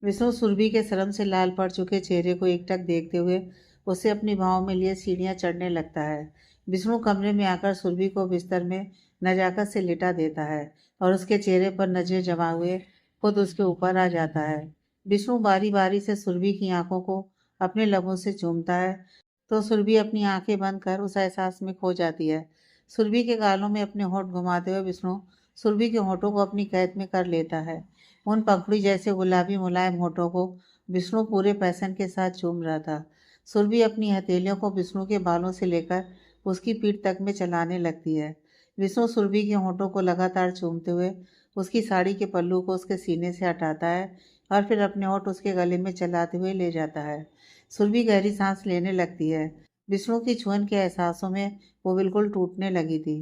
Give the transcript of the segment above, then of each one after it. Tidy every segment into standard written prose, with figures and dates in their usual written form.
विष्णु सुरभि के शर्म से लाल पड़ चुके चेहरे को एकटक देखते हुए उसे अपनी बाहों में लिए सीढ़ियां चढ़ने लगता है। विष्णु कमरे में आकर सुरभि को बिस्तर में नजाकत से लिटा देता है और उसके चेहरे पर नजरें जमा हुए खुद उसके ऊपर आ जाता है। विष्णु बारी बारी से सुरभि की आंखों को अपने लबों से चूमता है तो सुरभि अपनी आंखें बंद कर उस एहसास में खो जाती है। सुरभि के गालों में अपने होंठ घुमाते हुए विष्णु सुरभि के होंठों को अपनी कैद में कर लेता है। उन पंखुड़ी जैसे गुलाबी मुलायम होठों को विष्णु पूरे पैशन के साथ चूम रहा था। सुरभि अपनी हथेलियों को विष्णु के बालों से लेकर उसकी पीठ तक में चलाने लगती है। विष्णु सुरभि के होठों को लगातार चूमते हुए उसकी साड़ी के पल्लू को उसके सीने से हटाता है और फिर अपने होठ उसके गले में चलाते हुए ले जाता है। सुरभि गहरी सांस लेने लगती है। विष्णु की छुअन के एहसासों में वो बिल्कुल टूटने लगी थी।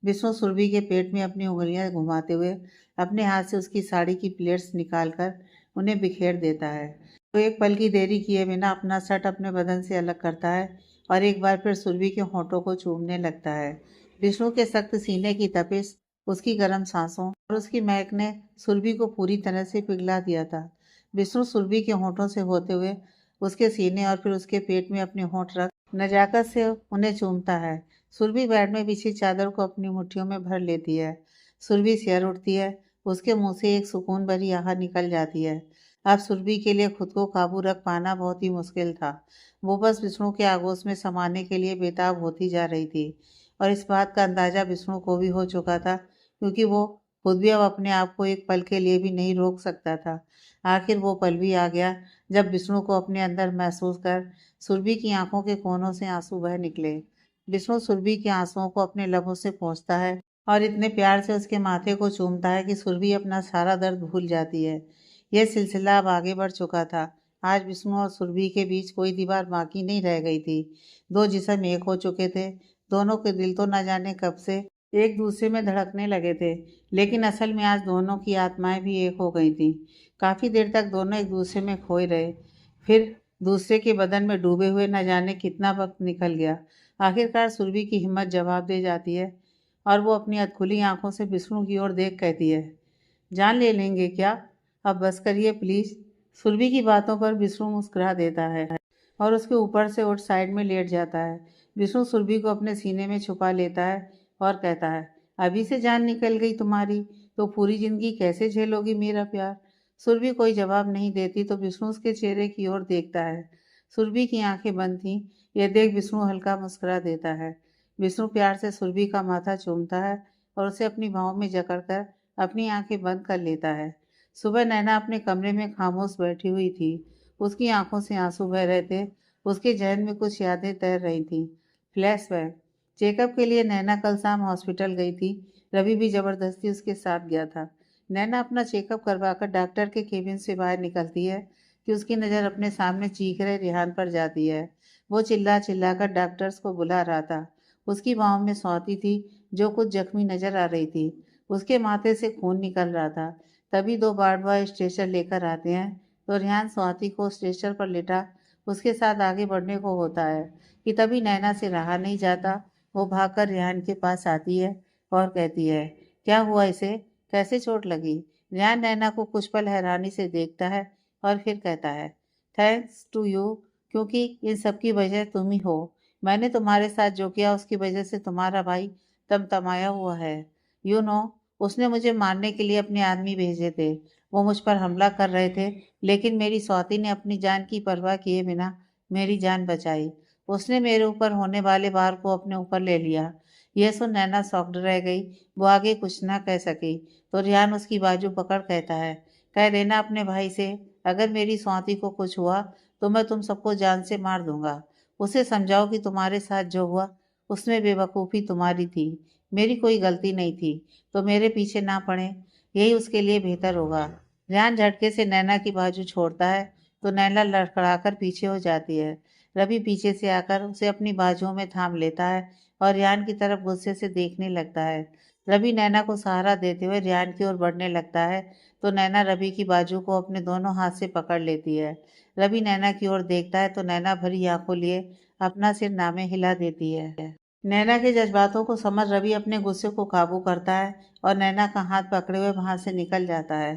विष्णु सुरभि के पेट में अपनी उंगलियां घुमाते हुए अपने हाथ से उसकी साड़ी की प्लेट्स निकालकर उन्हें बिखेर देता है। तो एक पल की देरी किए बिना अपना शर्ट अपने बदन से अलग करता है और एक बार फिर सुरभि के होठों को चूमने लगता है। विष्णु के सख्त सीने की तपिश, उसकी गर्म सांसों और उसकी महक ने सुरभि को पूरी तरह से पिघला दिया था। विष्णु सुरभि के होठों से होते हुए उसके सीने और फिर उसके पेट में अपने होंठ रख नजाकत से उन्हें चूमता है। सुरभि बेड में बिछी चादर को अपनी मुट्ठियों में भर लेती है। सुरभि सिर उठती है। उसके मुंह से एक सुकून भरी आह निकल जाती है। अब सुरभि के लिए खुद को काबू रख पाना बहुत ही मुश्किल था। वो बस विष्णु के आगोश में समाने के लिए बेताब होती जा रही थी और इस बात का अंदाजा विष्णु को भी हो चुका था क्योंकि वो खुद भी अब अपने आप को एक पल के लिए भी नहीं रोक सकता था। आखिर वो पल भी आ गया जब विष्णु को अपने अंदर महसूस कर सुरभि की आंखों के कोनों से आंसू बह निकले। विष्णु सुरभि के आंसुओं को अपने लबों से पोंछता है और इतने प्यार से उसके माथे को चूमता है कि सुरभि अपना सारा दर्द भूल जाती है। यह सिलसिला अब आगे बढ़ चुका था। आज विष्णु और सुरभि के बीच कोई दीवार बाकी नहीं रह गई थी। दो जिस्म एक हो चुके थे। दोनों के दिल तो न जाने कब से एक दूसरे में धड़कने लगे थे, लेकिन असल में आज दोनों की आत्माएं भी एक हो गई थी। काफी देर तक दोनों एक दूसरे में खोए रहे, फिर दूसरे के बदन में डूबे हुए न जाने कितना वक्त निकल गया। आखिरकार सुरभि की हिम्मत जवाब दे जाती है और वो अपनी अधखुली आंखों से विष्णु की ओर देख कहती है, जान ले लेंगे क्या? अब बस करिए प्लीज। सुरभि की बातों पर विष्णु मुस्कुरा देता है और उसके ऊपर से उठ साइड में लेट जाता है। विष्णु सुरभि को अपने सीने में छुपा लेता है और कहता है, अभी से जान निकल गई तुम्हारी तो पूरी जिंदगी कैसे झेलोगी मेरा प्यार? सुरभि कोई जवाब नहीं देती तो विष्णु उसके चेहरे की ओर देखता है। सुरभि की आंखें बंद थीं। यह देख विष्णु हल्का मुस्कुरा देता है। विष्णु प्यार से सुरभि का माथा चूमता है और उसे अपनी बाहों में जकड़कर अपनी आंखें बंद कर लेता है। सुबह नैना अपने कमरे में खामोश बैठी हुई थी। उसकी आंखों से आंसू बह रहे थे। उसके जहन में कुछ यादें तैर रही थीं। फ्लैशबैक। चेकअप के लिए नैना कल शाम हॉस्पिटल गई थी। रवि भी जबरदस्ती उसके साथ गया था। नैना अपना चेकअप करवाकर डॉक्टर के केबिन से बाहर निकलती है कि उसकी नज़र अपने सामने चीख रहे रेहान पर जाती है। वो चिल्ला चिल्ला कर डॉक्टर्स को बुला रहा था। उसकी बाहों में सौती थी जो कुछ जख्मी नजर आ रही थी। उसके माथे से खून निकल रहा था। तभी दो वार्ड बॉय स्ट्रेचर लेकर आते हैं तो रेहान स्वाति को स्ट्रेचर पर लेटा उसके साथ आगे बढ़ने को होता है कि तभी नैना से रहा नहीं जाता। वो भागकर रेहान के पास आती है और कहती है, क्या हुआ इसे? कैसे चोट लगी? रेहान नैना को कुछ पल हैरानी से देखता है और फिर कहता है, थैंक्स टू यू, क्योंकि इन सब की वजह तुम ही हो। मैंने तुम्हारे साथ जो किया उसकी वजह से तुम्हारा भाई तमतमाया हुआ है। यू नो, उसने मुझे मारने के लिए अपने आदमी भेजे थे। वो मुझ पर हमला कर रहे थे, लेकिन मेरी स्वाति ने अपनी जान की परवाह किए बिना मेरी जान बचाई। उसने मेरे ऊपर होने वाले वार को अपने ऊपर ले लिया। यह सुन नैना शॉक्ड रह गई। वो आगे कुछ ना कह सकी तो रेहान उसकी बाजू पकड़ कहता है, कह देना अपने भाई से अगर मेरी स्वाति को कुछ हुआ तो मैं तुम सबको जान से मार दूंगा। उसे समझाओ कि तुम्हारे साथ जो हुआ उसमें बेवकूफ़ी तुम्हारी थी, मेरी कोई गलती नहीं थी। तो मेरे पीछे ना पड़े, यही उसके लिए बेहतर होगा। रेहान झटके से नैना की बाजू छोड़ता है तो नैना लड़खड़ाकर पीछे हो जाती है। रवि पीछे से आकर उसे अपनी बाजुओं में थाम लेता है और रेहान की तरफ गुस्से से देखने लगता है। रवि नैना को सहारा देते हुए रेहान की ओर बढ़ने लगता है तो नैना रवि की बाजू को अपने दोनों हाथ से पकड़ लेती है। रवि नैना की ओर देखता है तो नैना भरी आंखों लिए अपना सिर नामे हिला देती है। नैना के जज्बातों को समझ रवि अपने गुस्से को काबू करता है और नैना का हाथ पकड़े हुए वहां से निकल जाता है।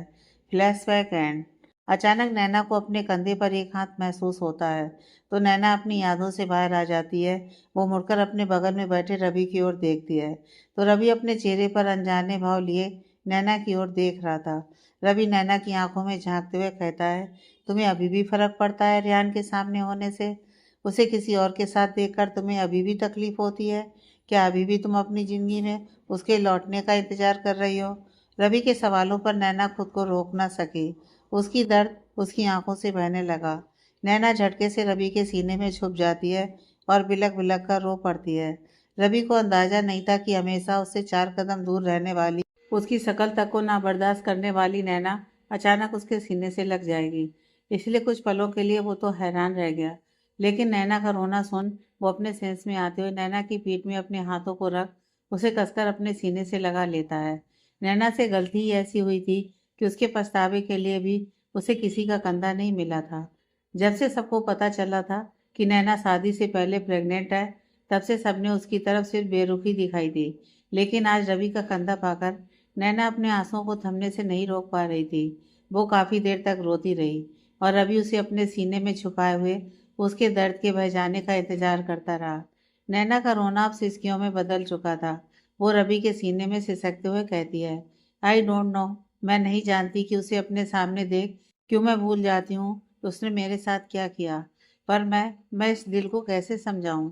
Flashback and. अचानक नैना को अपने कंधे पर एक हाथ महसूस होता है, तो नैना अपनी यादों से बाहर आ जाती है। वो मुड़कर अपने बगल में बैठे रवि की ओर देखती है, तो रवि अपने चेहरे पर अनजाने भाव लिए नैना की ओर देख रहा था। रवि नैना की आंखों में झांकते हुए कहता है, तुम्हें अभी भी फर्क पड़ता है रेहान के सामने होने से? उसे किसी और के साथ देखकर तुम्हें अभी भी तकलीफ होती है? क्या अभी भी तुम अपनी जिंदगी में उसके लौटने का इंतजार कर रही हो? रवि के सवालों पर नैना खुद को रोक ना सकी। उसकी दर्द उसकी आंखों से बहने लगा। नैना झटके से रवि के सीने में छुप जाती है और बिलक बिलक कर रो पड़ती है। रवि को अंदाजा नहीं था कि हमेशा उससे 4 कदम दूर रहने वाली, उसकी शकल तक को ना बर्दाश्त करने वाली नैना अचानक उसके सीने से लग जाएगी। इसलिए कुछ पलों के लिए वो तो हैरान रह गया, लेकिन नैना का रोना सुन वो अपने सेंस में आते हुए नैना की पीठ में अपने हाथों को रख उसे कसकर अपने सीने से लगा लेता है। नैना से गलती ही ऐसी हुई थी कि उसके पछतावे के लिए भी उसे किसी का कंधा नहीं मिला था। जब से सबको पता चला था कि नैना शादी से पहले प्रेग्नेंट है, तब से सबने उसकी तरफ सिर्फ बेरुखी दिखाई दी। लेकिन आज रवि का कंधा पाकर नैना अपने आंसुओं को थमने से नहीं रोक पा रही थी। वो काफ़ी देर तक रोती रही और रवि उसे अपने सीने में छुपाए हुए उसके दर्द के बह जाने का इंतजार करता रहा। नैना का रोना अब सिसकियों में बदल चुका था। वो रवि के सीने में सिसकते हुए कहती है, आई डोंट नो, मैं नहीं जानती कि उसे अपने सामने देख क्यों मैं भूल जाती हूँ कि उसने मेरे साथ क्या किया। पर मैं इस दिल को कैसे समझाऊं?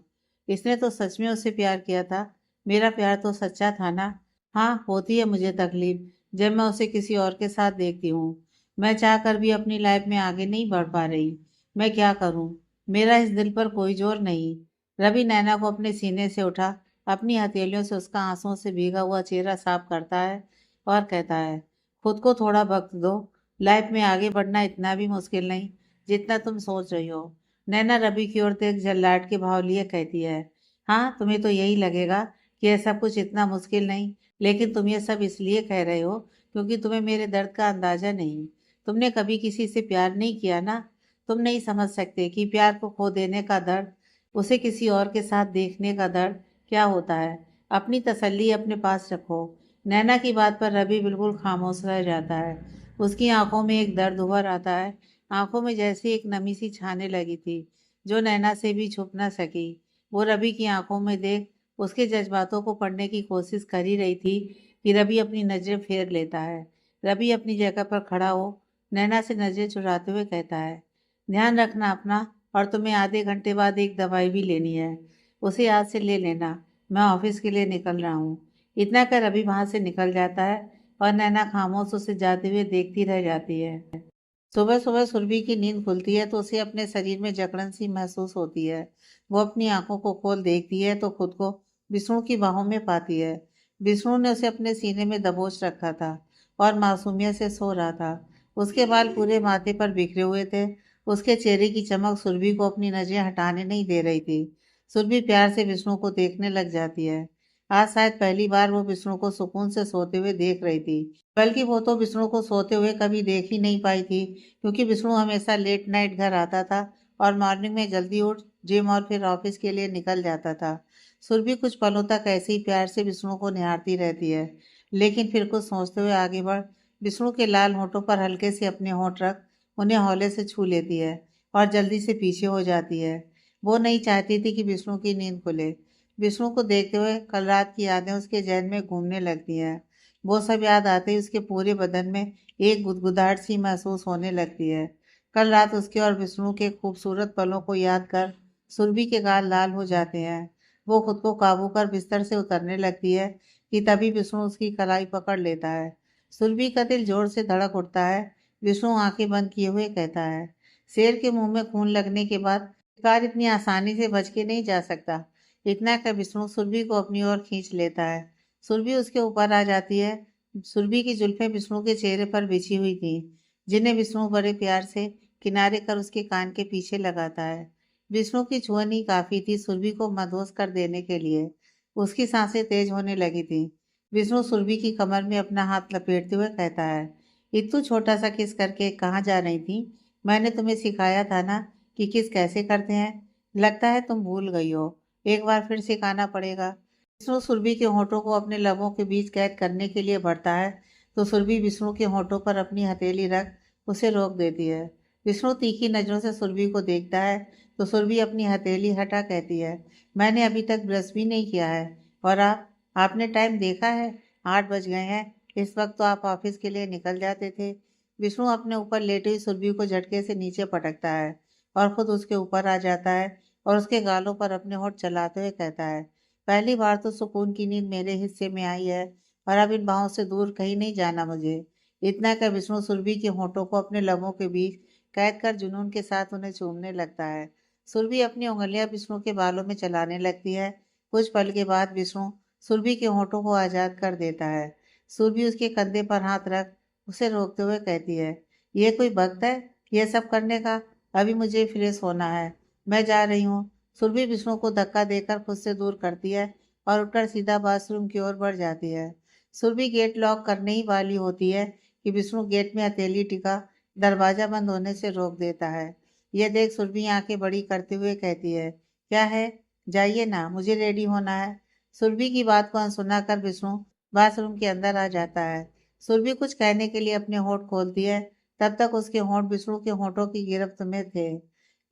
इसने तो सच में उससे प्यार किया था। मेरा प्यार तो सच्चा था ना। हाँ, होती है मुझे तकलीफ जब मैं उसे किसी और के साथ देखती हूँ। मैं चाह कर भी अपनी लाइफ में आगे नहीं बढ़ पा रही। मैं क्या करूँ? मेरा इस दिल पर कोई जोर नहीं। रवि नैना को अपने सीने से उठा, अपनी हथेलियों से उसका आंसुओं से भीगा हुआ चेहरा साफ करता है और कहता है, खुद को थोड़ा वक्त दो। लाइफ में आगे बढ़ना इतना भी मुश्किल नहीं जितना तुम सोच रही हो। नैना रवि की ओर देख झल्लाहट के भाव लिए कहती है, हाँ, तुम्हें तो यही लगेगा कि यह सब कुछ इतना मुश्किल नहीं, लेकिन तुम ये सब इसलिए कह रहे हो क्योंकि तुम्हें मेरे दर्द का अंदाजा नहीं। तुमने कभी किसी से प्यार नहीं किया ना। तुम नहीं समझ सकते कि प्यार को खो देने का दर्द, उसे किसी और के साथ देखने का दर्द क्या होता है। अपनी तसल्ली अपने पास रखो। नैना की बात पर रवि बिल्कुल खामोश रह जाता है। उसकी आंखों में एक दर्द उभर आता है। आंखों में जैसे एक नमी सी छाने लगी थी जो नैना से भी छुप न सकी। वो रवि की आंखों में देख उसके जज्बातों को पढ़ने की कोशिश कर ही रही थी कि रवि अपनी नजरें फेर लेता है। रवि अपनी जगह पर खड़ा हो नैना से नजरें चुराते हुए कहता है, ध्यान रखना अपना, और तुम्हें आधे घंटे बाद एक दवाई भी लेनी है। उसे आज से ले लेना। मैं ऑफिस के लिए निकल रहा हूँ। इतना कर रवि वहां से निकल जाता है और नैना खामोश उसे जाते हुए देखती रह जाती है। सुबह सुबह सुरभि की नींद खुलती है तो उसे अपने शरीर में जकड़न सी महसूस होती है। वो अपनी आंखों को खोल देखती है तो खुद को विष्णु की बाहों में पाती है। विष्णु ने उसे अपने सीने में दबोच रखा था और मासूमियत से सो रहा था। उसके बाल पूरे माथे पर बिखरे हुए थे। उसके चेहरे की चमक सुरभि को अपनी नजरें हटाने नहीं दे रही थी। सुरभि प्यार से विष्णु को देखने लग जाती है। आज शायद पहली बार वो विष्णु को सुकून से सोते हुए देख रही थी। बल्कि वो तो विष्णु को सोते हुए कभी देख ही नहीं पाई थी, क्योंकि विष्णु हमेशा लेट नाइट घर आता था और मॉर्निंग में जल्दी उठ जिम और फिर ऑफिस के लिए निकल जाता था। सुरभि कुछ पलों तक ऐसे ही प्यार से विष्णु को निहारती रहती है, लेकिन फिर कुछ सोचते हुए आगे बढ़ विष्णु के लाल होठों पर हल्के से अपने होठ रख उन्हें हौले से छू लेती है और जल्दी से पीछे हो जाती है। वो नहीं चाहती थी कि विष्णु की नींद खुले। विष्णु को देखते हुए कल रात की यादें उसके जहन में घूमने लगती हैं। वो सब याद आते ही उसके पूरे बदन में एक गुदगुदाहट सी महसूस होने लगती है। कल रात उसके और विष्णु के खूबसूरत पलों को याद कर सुरभि के गाल लाल हो जाते हैं। वो खुद को काबू कर बिस्तर से उतरने लगती है कि तभी विष्णु उसकी कलाई पकड़ लेता है। सुरभि का दिल जोर से धड़क उठता है। विष्णु आंखें बंद किए हुए कहता है, शेर के मुंह में खून लगने के बाद शिकार इतनी आसानी से बच के नहीं जा सकता। इतना कर विष्णु सुरभि को अपनी ओर खींच लेता है। सुरभि उसके ऊपर आ जाती है। सुरभि की जुल्फें विष्णु के चेहरे पर बिछी हुई थी, जिन्हें विष्णु बड़े प्यार से किनारे कर उसके कान के पीछे लगाता है। विष्णु की छुअन ही काफी थी सुरभि को मदहोश कर देने के लिए। उसकी सांसें तेज होने लगी थी। विष्णु सुरभि की कमर में अपना हाथ लपेटते हुए कहता है, इतू छोटा सा किस करके कहाँ जा रही थी? मैंने तुम्हें सिखाया था ना कि किस कैसे करते हैं। लगता है तुम भूल गई हो। एक बार फिर सिखाना पड़ेगा। विष्णु सुरभि के होठों को अपने लबों के बीच कैद करने के लिए बढ़ता है तो सुरभि विष्णु के होठों पर अपनी हथेली रख उसे रोक देती है। विष्णु तीखी नजरों से सुरभि को देखता है तो सुरभि अपनी हथेली हटा कहती है, मैंने अभी तक ब्रश भी नहीं किया है। और आपने टाइम देखा है? 8 बज गए हैं। इस वक्त तो आप ऑफिस के लिए निकल जाते थे। विष्णु अपने ऊपर लेटी हुई सुरभि को झटके से नीचे पटकता है और खुद उसके ऊपर आ जाता है और उसके गालों पर अपने होंठ चलाते हुए कहता है, पहली बार तो सुकून की नींद मेरे हिस्से में आई है और अब इन बाहों से दूर कहीं नहीं जाना मुझे। इतना कर विष्णु सुरभि के होंठों को अपने लबों के बीच कैद कर जुनून के साथ उन्हें चूमने लगता है। सुरभि अपनी उंगलियां विष्णु के बालों में चलाने लगती है। कुछ पल के बाद विष्णु सुरभि के होंठों को आजाद कर देता है। सुरभि उसके कंधे पर हाथ रख उसे रोकते हुए कहती है, ये कोई वक्त है यह सब करने का? अभी मुझे फ्रेश होना है, मैं जा रही हूँ। सुरभि विष्णु को धक्का देकर खुद से दूर करती है और उठकर सीधा बाथरूम की ओर बढ़ जाती है। सुरभि गेट लॉक करने ही वाली होती है कि विष्णु गेट में हथेली टिका दरवाजा बंद होने से रोक देता है। यह देख सुरभि आंखें बड़ी करते हुए कहती है, क्या है? जाइए ना, मुझे रेडी होना है। सुरभि की बात को अनसुना कर विष्णु बाथरूम के अंदर आ जाता है। सुरभि कुछ कहने के लिए अपने होंठ खोलती है, तब तक उसके होंठ विष्णु के होंठों की गिरफ्त में थे।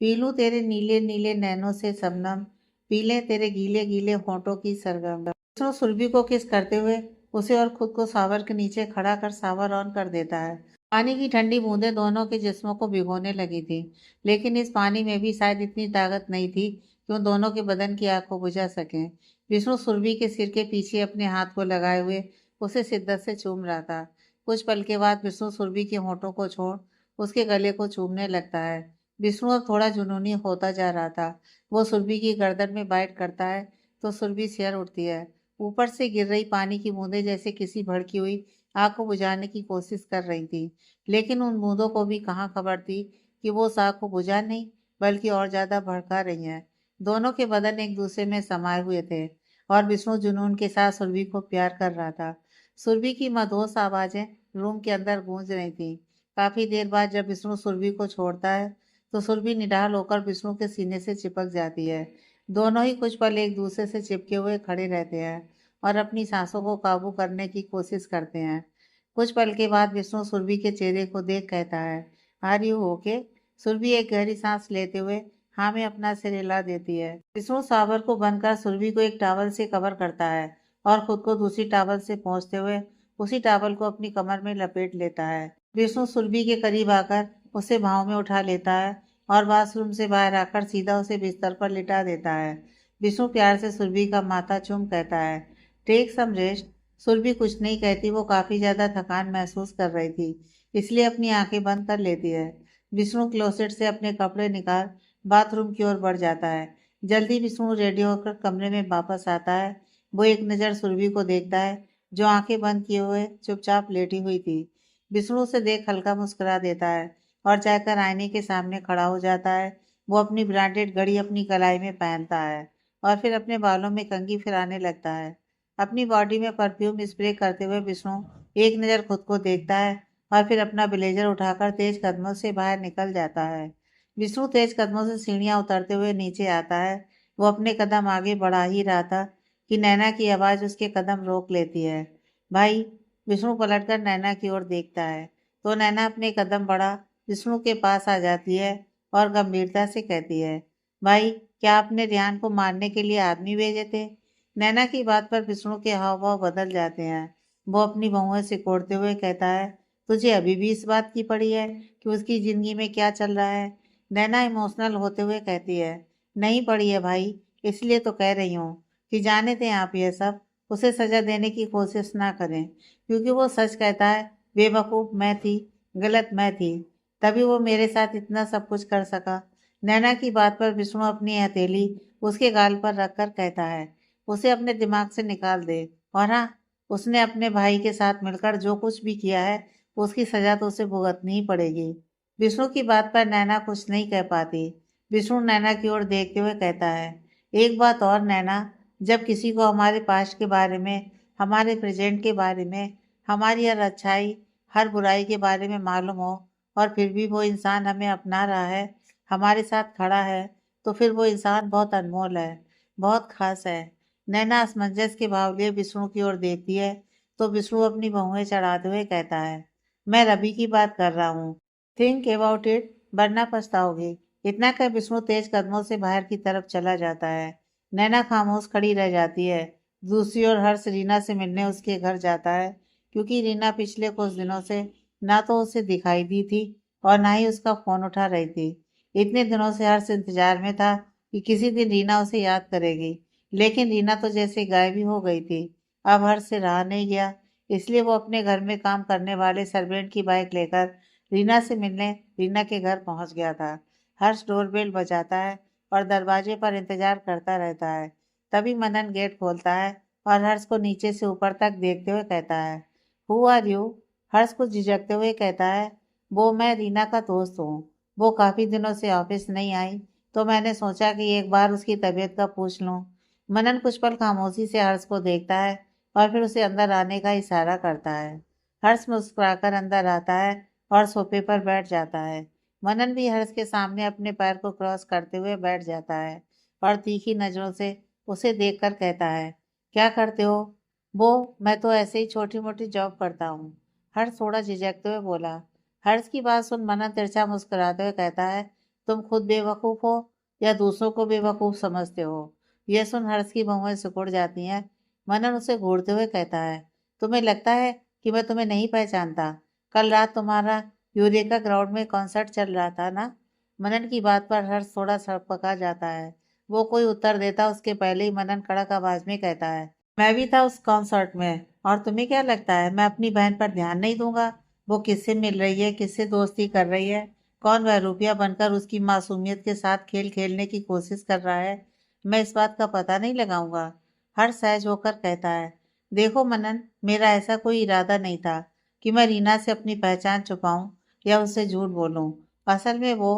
पी लूं तेरे नीले नीले नैनों से शबनम, पी ले तेरे गीले गीले होंठों की सरगम। विष्णु सुरभि को किस करते हुए उसे और खुद को शावर के नीचे खड़ा कर शावर ऑन कर देता है। पानी की ठंडी बूंदें दोनों के जिस्मों को भिगोने लगी थी, लेकिन इस पानी में भी शायद इतनी ताकत नहीं थी कि उन दोनों के बदन की आग को बुझा सके। विष्णु सुरभि के सिर के पीछे अपने हाथ को लगाए हुए उसे शिद्दत से चूम रहा था। कुछ पल के बाद विष्णु सुरभि के होंठों को छोड़ उसके गले को चूमने लगता है। विष्णु अब थोड़ा जुनूनी होता जा रहा था। वो सुरभि की गर्दन में बाइट करता है तो सुरभि सिर उठती है। ऊपर से गिर रही पानी की बूंदें जैसे किसी भड़की हुई आग को बुझाने की कोशिश कर रही थी, लेकिन उन बूंदों को भी कहाँ खबर थी कि वो उस आग को बुझा नहीं बल्कि और ज्यादा भड़का रही हैं। दोनों के बदन एक दूसरे में समाये हुए थे और विष्णु जुनून के साथ सुरभि को प्यार कर रहा था। सुरभि की मधुर आवाजें रूम के अंदर गूंज रही थी। काफी देर बाद जब विष्णु सुरभि को छोड़ता है तो सुरभि निढाल होकर विष्णु के सीने से चिपक जाती है। दोनों ही कुछ पल एक दूसरे से चिपके हुए खड़े रहते हैं और अपनी सांसों को काबू करने की कोशिश करते हैं। कुछ पल के बाद विष्णु सुरभि के चेहरे को देख कहता है, आर यू ओके? सुरभि एक गहरी सांस लेते हुए हाँ में अपना सिर हिला देती है। विष्णु शावर को बंद कर सुरभि को एक टॉवल से कवर करता है और खुद को दूसरी टॉवल से पोंछते हुए उसी टॉवल को अपनी कमर में लपेट लेता है। विष्णु सुरभि के करीब आकर उसे भाव में उठा लेता है और बाथरूम से बाहर आकर सीधा उसे बिस्तर पर लिटा देता है। विष्णु प्यार से सुरभि का माथा चूम कहता है, टेक सम रेस्ट। सुरभि कुछ नहीं कहती, वो काफी ज्यादा थकान महसूस कर रही थी, इसलिए अपनी आंखें बंद कर लेती है। विष्णु क्लोसेट से अपने कपड़े निकाल बाथरूम की ओर बढ़ जाता है। जल्दी विष्णु रेडी होकर कमरे में वापस आता है। वो एक नज़र सुरभि को देखता है जो आंखें बंद किए हुए चुपचाप लेटी हुई थी। विष्णु उसे देख हल्का मुस्कुरा देता है और जाकर आईने के सामने खड़ा हो जाता है। वो अपनी ब्रांडेड घड़ी अपनी कलाई में पहनता है और फिर अपने बालों में कंघी फिराने लगता है। अपनी बॉडी में परफ्यूम स्प्रे करते हुए विष्णु एक नज़र खुद को देखता है और फिर अपना ब्लेजर उठाकर तेज कदमों से बाहर निकल जाता है। विष्णु तेज कदमों से सीढ़ियां उतरते हुए नीचे आता है। वो अपने कदम आगे बढ़ा ही रहा था कि नैना की आवाज उसके कदम रोक लेती है। भाई। विष्णु पलटकर नैना की ओर देखता है तो नैना अपने कदम बढ़ा विष्णु के पास आ जाती है और गंभीरता से कहती है, भाई क्या आपने रियान को मारने के लिए आदमी भेजे थे? नैना की बात पर विष्णु के हाव भाव बदल जाते हैं। वो अपनी बहुएं सिकोड़ते हुए कहता है, तुझे अभी भी इस बात की पड़ी है कि उसकी जिंदगी में क्या चल रहा है? नैना इमोशनल होते हुए कहती है, नहीं पड़ी है भाई, इसलिए तो कह रही हूँ कि जाने दें आप ये सब, उसे सजा देने की कोशिश ना करें क्योंकि वो सच कहता है। बेवकूफ़ मैं थी, गलत मैं थी, तभी वो मेरे साथ इतना सब कुछ कर सका। नैना की बात पर विष्णु अपनी हथेली उसके गाल पर रखकर कहता है, उसे अपने दिमाग से निकाल दे। और हाँ, उसने अपने भाई के साथ मिलकर जो कुछ भी किया है उसकी सजा तो उसे भुगतनी ही पड़ेगी। विष्णु की बात पर नैना कुछ नहीं कह पाती। विष्णु नैना की ओर देखते हुए कहता है, एक बात और नैना, जब किसी को हमारे पास्ट के बारे में, हमारे प्रेजेंट के बारे में, हमारी हर अच्छाई हर बुराई के बारे में मालूम हो और फिर भी वो इंसान हमें अपना रहा है, हमारे साथ खड़ा है, तो फिर वो इंसान बहुत अनमोल है, बहुत खास है। नैना असमंजस के भाव लिए विष्णु की ओर देखती है तो विष्णु अपनी बहुएं चढ़ाते हुए कहता है, मैं रवि की बात कर रहा हूँ। थिंक अबाउट इट, वरना पछताओगे। इतना कह विष्णु तेज कदमों से बाहर की तरफ चला जाता है। नैना खामोश खड़ी रह जाती है। दूसरी ओर हर्ष रीना से मिलने उसके घर जाता है, क्योंकि रीना पिछले कुछ दिनों से ना तो उसे दिखाई दी थी और ना ही उसका फोन उठा रही थी। इतने दिनों से हर्ष इंतजार में था कि किसी दिन रीना उसे याद करेगी, लेकिन रीना तो जैसे गायब ही हो गई थी। अब हर्ष से रहा नहीं गया, इसलिए वो अपने घर में काम करने वाले सर्वेंट की बाइक लेकर रीना से मिलने रीना के घर पहुंच गया था। हर्ष डोरबेल बजाता है और दरवाजे पर इंतजार करता रहता है। तभी मनन गेट खोलता है और हर्ष को नीचे से ऊपर तक देखते हुए कहता है, हु आर यू? हर्ष को झिझकते हुए कहता है, वो मैं रीना का दोस्त हूँ। वो काफी दिनों से ऑफिस नहीं आई, तो मैंने सोचा कि एक बार उसकी तबीयत का पूछ लूं। मनन कुछ पल खामोशी से हर्ष को देखता है और फिर उसे अंदर आने का इशारा करता है। हर्ष मुस्कुराकर अंदर आता है और सोफे पर बैठ जाता है। मनन भी हर्ष के सामने अपने पैर को क्रॉस करते हुए बैठ जाता है और तीखी नजरों से उसे देखकर कहता है, क्या करते हो? वो मैं तो ऐसे ही छोटी मोटी जॉब करता हूँ। हर्ष थोड़ा झिझकते हुए बोला। हर्ष की बात सुन मनन तिरछा मुस्कुराते हुए कहता है, तुम खुद बेवकूफ हो या दूसरों को बेवकूफ समझते हो? यह सुन हर्ष की भौहें सिकुड़ जाती हैं। मनन उसे घूरते हुए कहता है, तुम्हें लगता है कि मैं तुम्हें नहीं पहचानता? कल रात तुम्हारा यूरेका ग्राउंड में कॉन्सर्ट चल रहा था ना? मनन की बात पर हर्ष थोड़ा सड़पका जाता है। वो कोई उत्तर देता उसके पहले ही मनन कड़क आवाज में कहता है, मैं भी था उस कॉन्सर्ट में, और तुम्हें क्या लगता है मैं अपनी बहन पर ध्यान नहीं दूंगा? वो किससे मिल रही है, किससे दोस्ती कर रही है, कौन वह रुपया बनकर उसकी मासूमियत के साथ खेल खेलने की कोशिश कर रहा है, मैं इस बात का पता नहीं लगाऊंगा? हर सहज होकर कहता है, देखो मनन, मेरा ऐसा कोई इरादा नहीं था कि मैं रीना से अपनी पहचान छुपाऊं या उससे झूठ बोलूं। असल में वो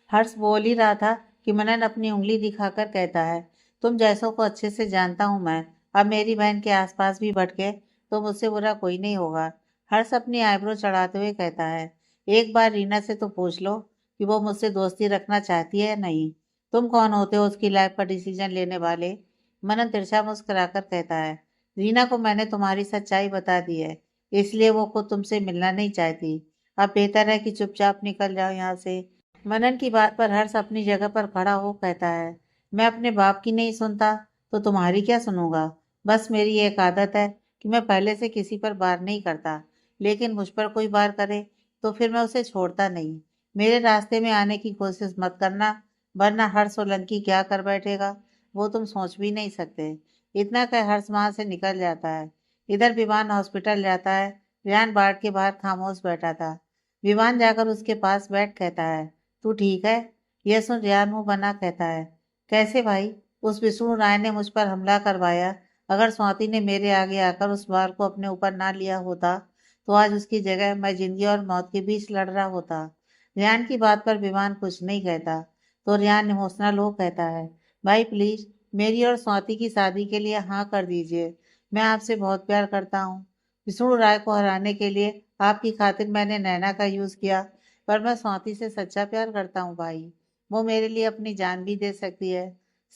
हर्ष बोल ही रहा था कि मनन अपनी उंगली दिखाकर कहता है, तुम जैसों को अच्छे से जानता हूं मैं, अब मेरी बहन के आसपास भी भटके तो मुझसे बुरा कोई नहीं होगा। हर्ष अपनी आईब्रो चढ़ाते हुए कहता है, एक बार रीना से तो पूछ लो कि वो मुझसे दोस्ती रखना चाहती है या नहीं। तुम कौन होते हो उसकी लाइफ का डिसीजन लेने वाले? मनन तिरछा मुस्कुराकर कहता है, रीना को मैंने तुम्हारी सच्चाई बता दी है, इसलिए वो खुद तुमसे मिलना नहीं चाहती। अब बेहतर है कि चुपचाप निकल जाओ यहाँ से। मनन की बात पर हर्ष अपनी जगह पर खड़ा हो कहता है, मैं अपने बाप की नहीं सुनता तो तुम्हारी क्या सुनूंगा? बस मेरी एक आदत है कि मैं पहले से किसी पर वार नहीं करता, लेकिन मुझ पर कोई वार करे तो फिर मैं उसे छोड़ता नहीं। मेरे रास्ते में आने की कोशिश मत करना, वरना हर्ष सोलंकी क्या कर बैठेगा वो तुम सोच भी नहीं सकते। इतना कह हर्ष वहां से निकल जाता है। इधर विमान हॉस्पिटल जाता है। रियान वार्ड के बाहर खामोश बैठा था। विमान जाकर उसके पास बैठ कहता है, तू ठीक है? यह सुन रियान मुंह बना कहता है, कैसे भाई? उस विष्णु राय ने मुझ पर हमला करवाया। अगर स्वाति ने मेरे आगे आकर उस वार को अपने ऊपर ना लिया होता तो आज उसकी जगह मैं जिंदगी और मौत के बीच लड़ रहा होता। रियान की बात पर विमान कुछ नहीं कहता तो रियान इमोशनल हो कहता है, भाई प्लीज मेरी और स्वाति की शादी के लिए हाँ कर दीजिए। मैं आपसे बहुत प्यार करता हूँ। विष्णु राय को हराने के लिए आपकी खातिर मैंने नैना का यूज किया, पर मैं स्वाति से सच्चा प्यार करता हूँ भाई। वो मेरे लिए अपनी जान भी दे सकती है।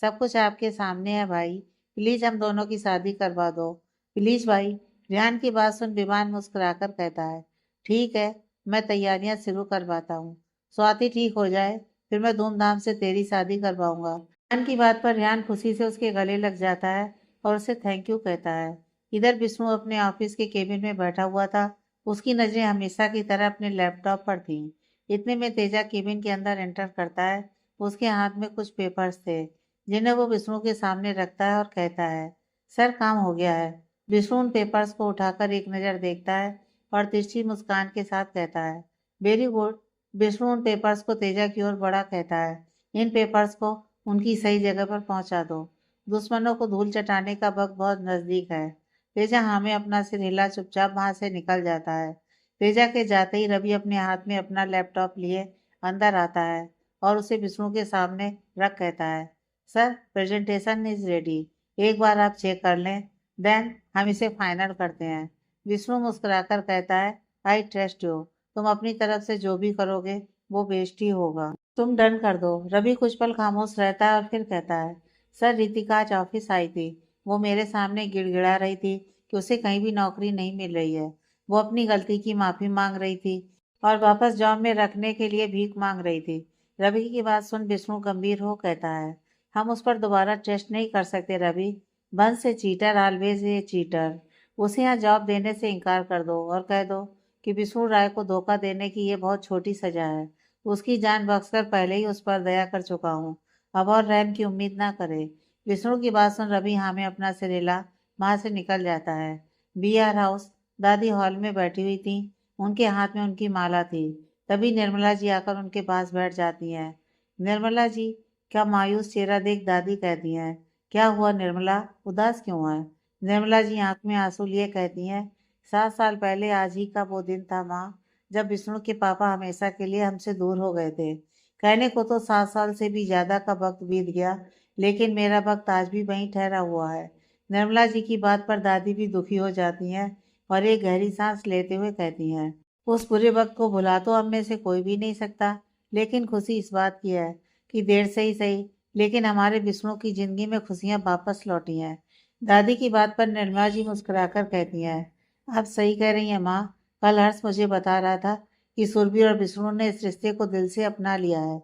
सब कुछ आपके सामने है भाई। प्लीज हम दोनों की शादी करवा दो। प्लीज भाई। रिहान की बात सुन विमान मुस्कुराकर कहता है, ठीक है, मैं तैयारियां शुरू करवाता हूँ। स्वाति ठीक हो जाए फिर मैं धूमधाम से तेरी शादी करवाऊंगा। रिहान की बात पर रिहान खुशी से उसके गले लग जाता है और उसे थैंक यू कहता है। इधर विष्णु अपने ऑफिस के केबिन में बैठा हुआ था। उसकी नजरें हमेशा की तरह अपने लैपटॉप पर थीं। इतने में तेजा केबिन के अंदर एंटर करता है। उसके हाथ में कुछ पेपर्स थे, जिन्हें वो विष्णु के सामने रखता है और कहता है, सर काम हो गया है। विष्णु उन पेपर्स को उठाकर एक नज़र देखता है और तिरछी मुस्कान के साथ कहता है, वेरी गुड। विष्णु उन पेपर्स को तेजा की ओर बढ़ा कहता है, इन पेपर्स को उनकी सही जगह पर पहुंचा दो। दुश्मनों को धूल चटाने का वक्त बहुत नजदीक है। तेजा हमें अपना सिर हिला चुपचाप वहां से निकल जाता है। तेजा के जाते ही रवि अपने हाथ में अपना लैपटॉप लिए अंदर आता है और उसे विष्णु के सामने रख कहता है, सर प्रेजेंटेशन इज रेडी, एक बार आप चेक कर लें, देन हम इसे फाइनल करते हैं। विष्णु मुस्कुराकर कहता है, आई ट्रस्ट यू। तुम अपनी तरफ से जो भी करोगे वो बेस्ट ही होगा। तुम डन कर दो। रवि कुछ पल खामोश रहता है और फिर कहता है, सर रितिका आज ऑफिस आई थी। वो मेरे सामने गिड़गिड़ा रही थी कि उसे कहीं भी नौकरी नहीं मिल रही है। वो अपनी गलती की माफी मांग रही थी। और वापस जॉब में रखने के लिए भीख मांग रही थी। रवि की बात सुन विष्णु गंभीर हो कहता है, हम उस पर दोबारा टेस्ट नहीं कर सकते रवि। बंद से चीटर ऑलवेज ए चीटर। उसे यहाँ जॉब देने से इनकार कर दो और कह दो कि विष्णु राय को धोखा देने की ये बहुत छोटी सजा है। उसकी जान बख्शकर पहले ही उस पर दया कर चुका हूँ। अब और रहम की उम्मीद ना करे। विष्णु की बात सुन रवि हाँ में अपना सिर हिला वहां से निकल जाता है। BR house. दादी हॉल में बैठी हुई थी। उनके हाथ में उनकी माला थी। तभी निर्मला जी आकर उनके पास बैठ जाती हैं। निर्मला जी का मायूस चेहरा देख दादी कहती हैं, क्या हुआ निर्मला, उदास क्यों है? निर्मला जी आंख में आंसू लिए कहती हैं, 7 साल पहले आज ही का वो दिन था माँ, जब विष्णु के पापा हमेशा के लिए हमसे दूर हो गए थे। कहने को तो 7 साल से भी ज्यादा का वक्त बीत गया, लेकिन मेरा वक्त आज भी वहीं ठहरा हुआ है। निर्मला जी की बात पर दादी भी दुखी हो जाती हैं और एक गहरी सांस लेते हुए कहती हैं, उस बुरे वक्त को भुला तो हम में से कोई भी नहीं सकता, लेकिन खुशी इस बात की है कि देर से ही सही, लेकिन हमारे विष्णु की जिंदगी में खुशियां वापस लौटी हैं। दादी की बात पर निर्मला जी मुस्कुराकर कहती हैं, आप सही कह रही हैं माँ। कल हर्ष मुझे बता रहा था कि सुरभि और विष्णु ने इस रिश्ते को दिल से अपना लिया है।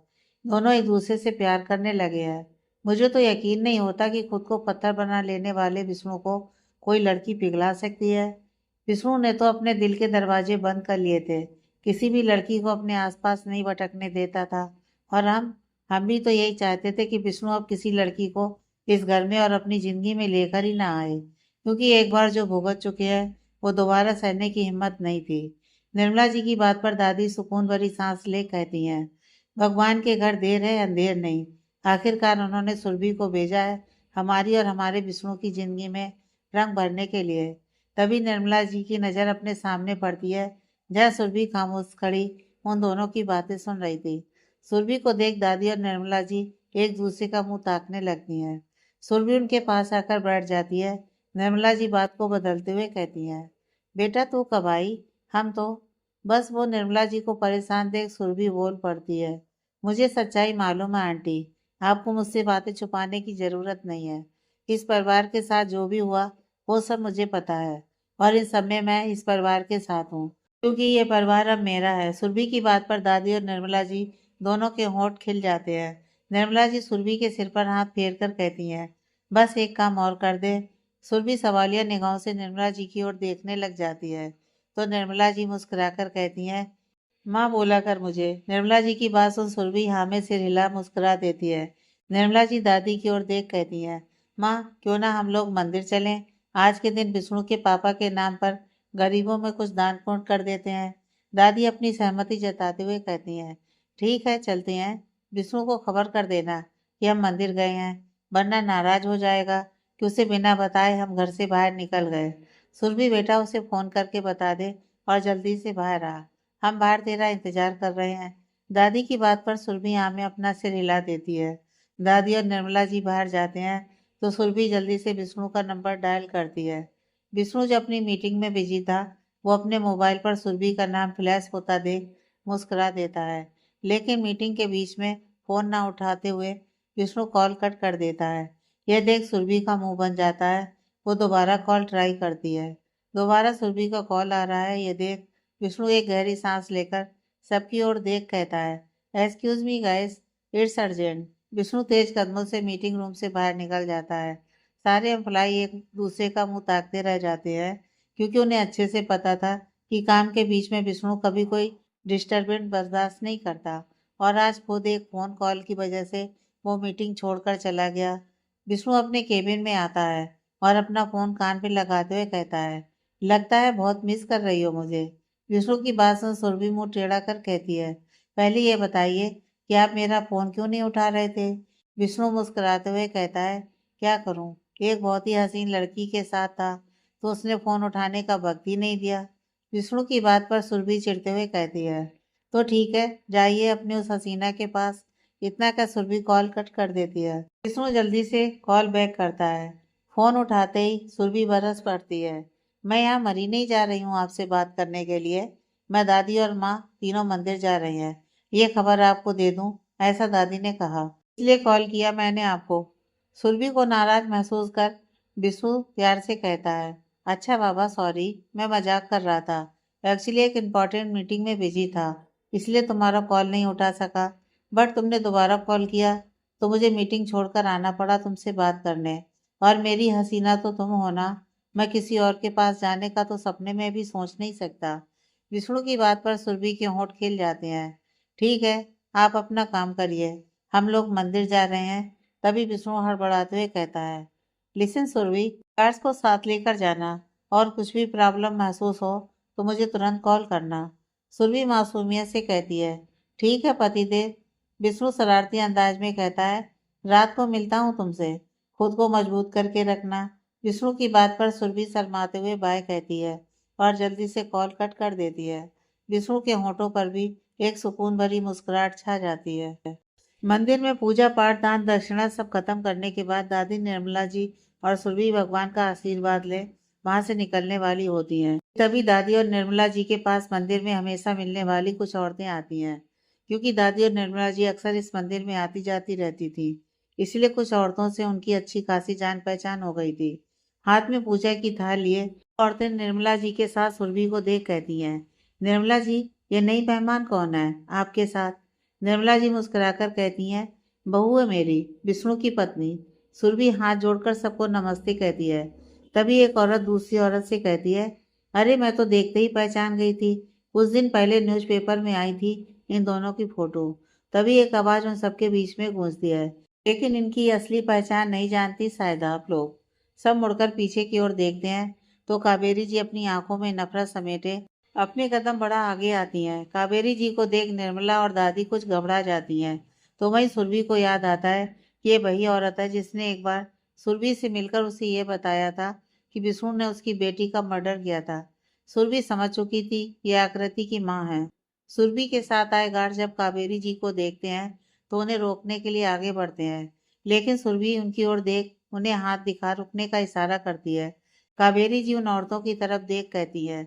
दोनों एक दूसरे से प्यार करने लगे हैं। मुझे तो यकीन नहीं होता कि खुद को पत्थर बना लेने वाले विष्णु को कोई लड़की पिघला सकती है। विष्णु ने तो अपने दिल के दरवाजे बंद कर लिए थे, किसी भी लड़की को अपने आसपास नहीं भटकने देता था। और हम भी तो यही चाहते थे कि विष्णु अब किसी लड़की को इस घर में और अपनी जिंदगी में लेकर ही ना आए, क्योंकि एक बार जो भुगत चुके हैं वो दोबारा सहने की हिम्मत नहीं थी। निर्मला जी की बात पर दादी सुकून भरी सांस ले कहती हैं, भगवान के घर देर है अंधेर नहीं। आखिरकार उन्होंने सुरभि को भेजा है हमारी और हमारे विष्णु की जिंदगी में रंग भरने के लिए। तभी निर्मला जी की नज़र अपने सामने पड़ती है, जहाँ सुरभि खामोश खड़ी उन दोनों की बातें सुन रही थी। सुरभि को देख दादी और निर्मला जी एक दूसरे का मुंह ताकने लगती हैं। सुरभि उनके पास आकर बैठ जाती है। निर्मला जी बात को बदलते हुए कहती हैं, बेटा तू कब आई? हम तो बस। वो निर्मला जी को परेशान देख सुरभि बोल पड़ती है, मुझे सच्चाई मालूम है आंटी, आपको मुझसे बातें छुपाने की जरूरत नहीं है। इस परिवार के साथ जो भी हुआ वो सब मुझे पता है, और इस समय मैं इस परिवार के साथ हूँ, क्योंकि ये परिवार अब मेरा है। सुरभि की बात पर दादी और निर्मला जी दोनों के होंठ खिल जाते हैं। निर्मला जी सुरभि के सिर पर हाथ फेर कर कहती हैं, बस एक काम और कर दे। सुरभि सवालिया निगाहों से निर्मला जी की ओर देखने लग जाती है, तो निर्मला जी मुस्कुराकर कहती हैं, माँ बोला कर मुझे। निर्मला जी की बात सुन सुरभि हाँ में सिर हिला मुस्कुरा देती है। निर्मला जी दादी की ओर देख कहती हैं, माँ क्यों ना हम लोग मंदिर चलें? आज के दिन विष्णु के पापा के नाम पर गरीबों में कुछ दान पुण्य कर देते हैं। दादी अपनी सहमति जताते हुए कहती हैं, ठीक है चलते हैं। विष्णु को खबर कर देना कि हम मंदिर गए हैं, वरना नाराज हो जाएगा कि उसे बिना बताए हम घर से बाहर निकल गए। सुरभि बेटा उसे फोन करके बता दे और जल्दी से बाहर आ, हम बाहर तेरा इंतजार कर रहे हैं। दादी की बात पर सुरभि हाँ में अपना सिर हिला देती है। दादी और निर्मला जी बाहर जाते हैं तो सुरभि जल्दी से विष्णु का नंबर डायल करती है। विष्णु जो अपनी मीटिंग में बिजी था, वो अपने मोबाइल पर सुरभि का नाम फ्लैश होता देख मुस्कुरा देता है, लेकिन मीटिंग के बीच में फोन ना उठाते हुए विष्णु कॉल कट कर देता है। यह देख सुरभि का मुंह बन जाता है। वो दोबारा कॉल ट्राई करती है। दोबारा सुरभि का कॉल आ रहा है। ये देख विष्णु एक गहरी सांस लेकर सबकी ओर देख कहता है, excuse me guys, it's urgent. Vishnu तेज कदमों से मीटिंग रूम से बाहर निकल जाता है। सारे एम्प्लॉय एक दूसरे का मुंह ताकते रह जाते हैं, क्योंकि उन्हें अच्छे से पता था कि काम के बीच में विष्णु कभी कोई डिस्टरबेंस बर्दाश्त नहीं करता। और आज खुद एक फोन कॉल की वजह से वो मीटिंग छोड़कर चला गया। विष्णु अपने केबिन में आता है और अपना फोन कान पे लगाते हुए कहता है, लगता है बहुत मिस कर रही हो मुझे। विष्णु की बात सुन सुरभि मुंह टेढ़ा कर कहती है, पहले ये बताइए कि आप मेरा फोन क्यों नहीं उठा रहे थे? विष्णु मुस्कुराते हुए कहता है, क्या करूं, एक बहुत ही हसीन लड़की के साथ था तो उसने फोन उठाने का वक्त ही नहीं दिया। विष्णु की बात पर सुरभि चिढ़ते हुए कहती है, तो ठीक है जाइए अपने उस हसीना के पास। इतना क्या सुरभि कॉल कट कर देती है। विष्णु जल्दी से कॉल बैक करता है। फोन उठाते ही सुरभि बरस पड़ती है, मैं यहाँ मरी नहीं जा रही हूँ आपसे बात करने के लिए। मैं दादी और माँ तीनों मंदिर जा रही हैं, ये खबर आपको दे दूँ, ऐसा दादी ने कहा, इसलिए कॉल किया मैंने आपको। सुरभि को नाराज महसूस कर विष्णु प्यार से कहता है, अच्छा बाबा सॉरी, मैं मजाक कर रहा था। एक्चुअली एक इम्पोर्टेंट मीटिंग में बिजी था, इसलिए तुम्हारा कॉल नहीं उठा सका। बट तुमने दोबारा कॉल किया तो मुझे मीटिंग छोड़कर आना पड़ा तुमसे बात करने। और मेरी हसीना तो तुम हो ना। मैं किसी और के पास जाने का तो सपने में भी सोच नहीं सकता। विष्णु की बात पर सुरभि के होंठ खिल जाते हैं। ठीक है, आप अपना काम करिए, हम लोग मंदिर जा रहे हैं। तभी विष्णु हड़बड़ाते हुए कहता है, लिसन सुरभि, कार्ड्स को साथ लेकर जाना, और कुछ भी प्रॉब्लम महसूस हो तो मुझे तुरंत कॉल करना। सुरभि मासूमियत से कहती है, ठीक है पतिदेव। विष्णु शरारती अंदाज में कहता है, रात को मिलता हूँ तुमसे, खुद को मजबूत करके रखना। विष्णु की बात पर सुरभि शर्माते हुए बाय कहती है और जल्दी से कॉल कट कर देती है। विष्णु के होंठों पर भी एक सुकून भरी मुस्कुराहट छा जाती है। मंदिर में पूजा पाठ दान दक्षिणा सब खत्म करने के बाद दादी निर्मला जी और सुरभि भगवान का आशीर्वाद ले वहां से निकलने वाली होती हैं। तभी दादी और निर्मला जी के पास मंदिर में हमेशा मिलने वाली कुछ औरतें आती हैं, क्योंकि दादी और निर्मला जी अक्सर इस मंदिर में आती जाती रहती थी। इसलिए कुछ औरतों से उनकी अच्छी खासी जान पहचान हो गई थी। हाथ में पूजा की थाल लिए औरतें निर्मला जी के साथ सुरभि को देख कहती हैं, निर्मला जी, ये नई मेहमान कौन है आपके साथ? निर्मला जी मुस्कुराकर कहती हैं, बहू है मेरी, विष्णु की पत्नी। सुरभि हाथ जोड़कर सबको नमस्ते कहती है। तभी एक औरत दूसरी औरत से कहती है, अरे मैं तो देखते ही पहचान गई थी, कुछ दिन पहले न्यूज़पेपर में आई थी इन दोनों की फोटो। तभी एक आवाज उन सबके बीच में गूंजती है, लेकिन इनकी असली पहचान नहीं जानती शायद आप लोग। सब मुड़कर पीछे की ओर देखते हैं तो कावेरी जी अपनी आंखों में नफरत समेटे अपने कदम बड़ा आगे आती हैं। कावेरी जी को देख निर्मला और दादी कुछ घबरा जाती हैं। तो वहीं सुरभि को याद आता है कि ये वही औरत है जिसने एक बार सुरभि से मिलकर उसे ये बताया था कि विष्णु ने उसकी बेटी का मर्डर किया था। सुरभि समझ चुकी थी ये आकृति की माँ है। सुरभि के साथ आए गार्ड जब कावेरी जी को देखते हैं तो उन्हें रोकने के लिए आगे बढ़ते हैं, लेकिन सुरभि उनकी ओर देख उन्हें हाथ दिखा रुकने का इशारा करती है। कावेरी जी उन औरतों की तरफ देख कहती है,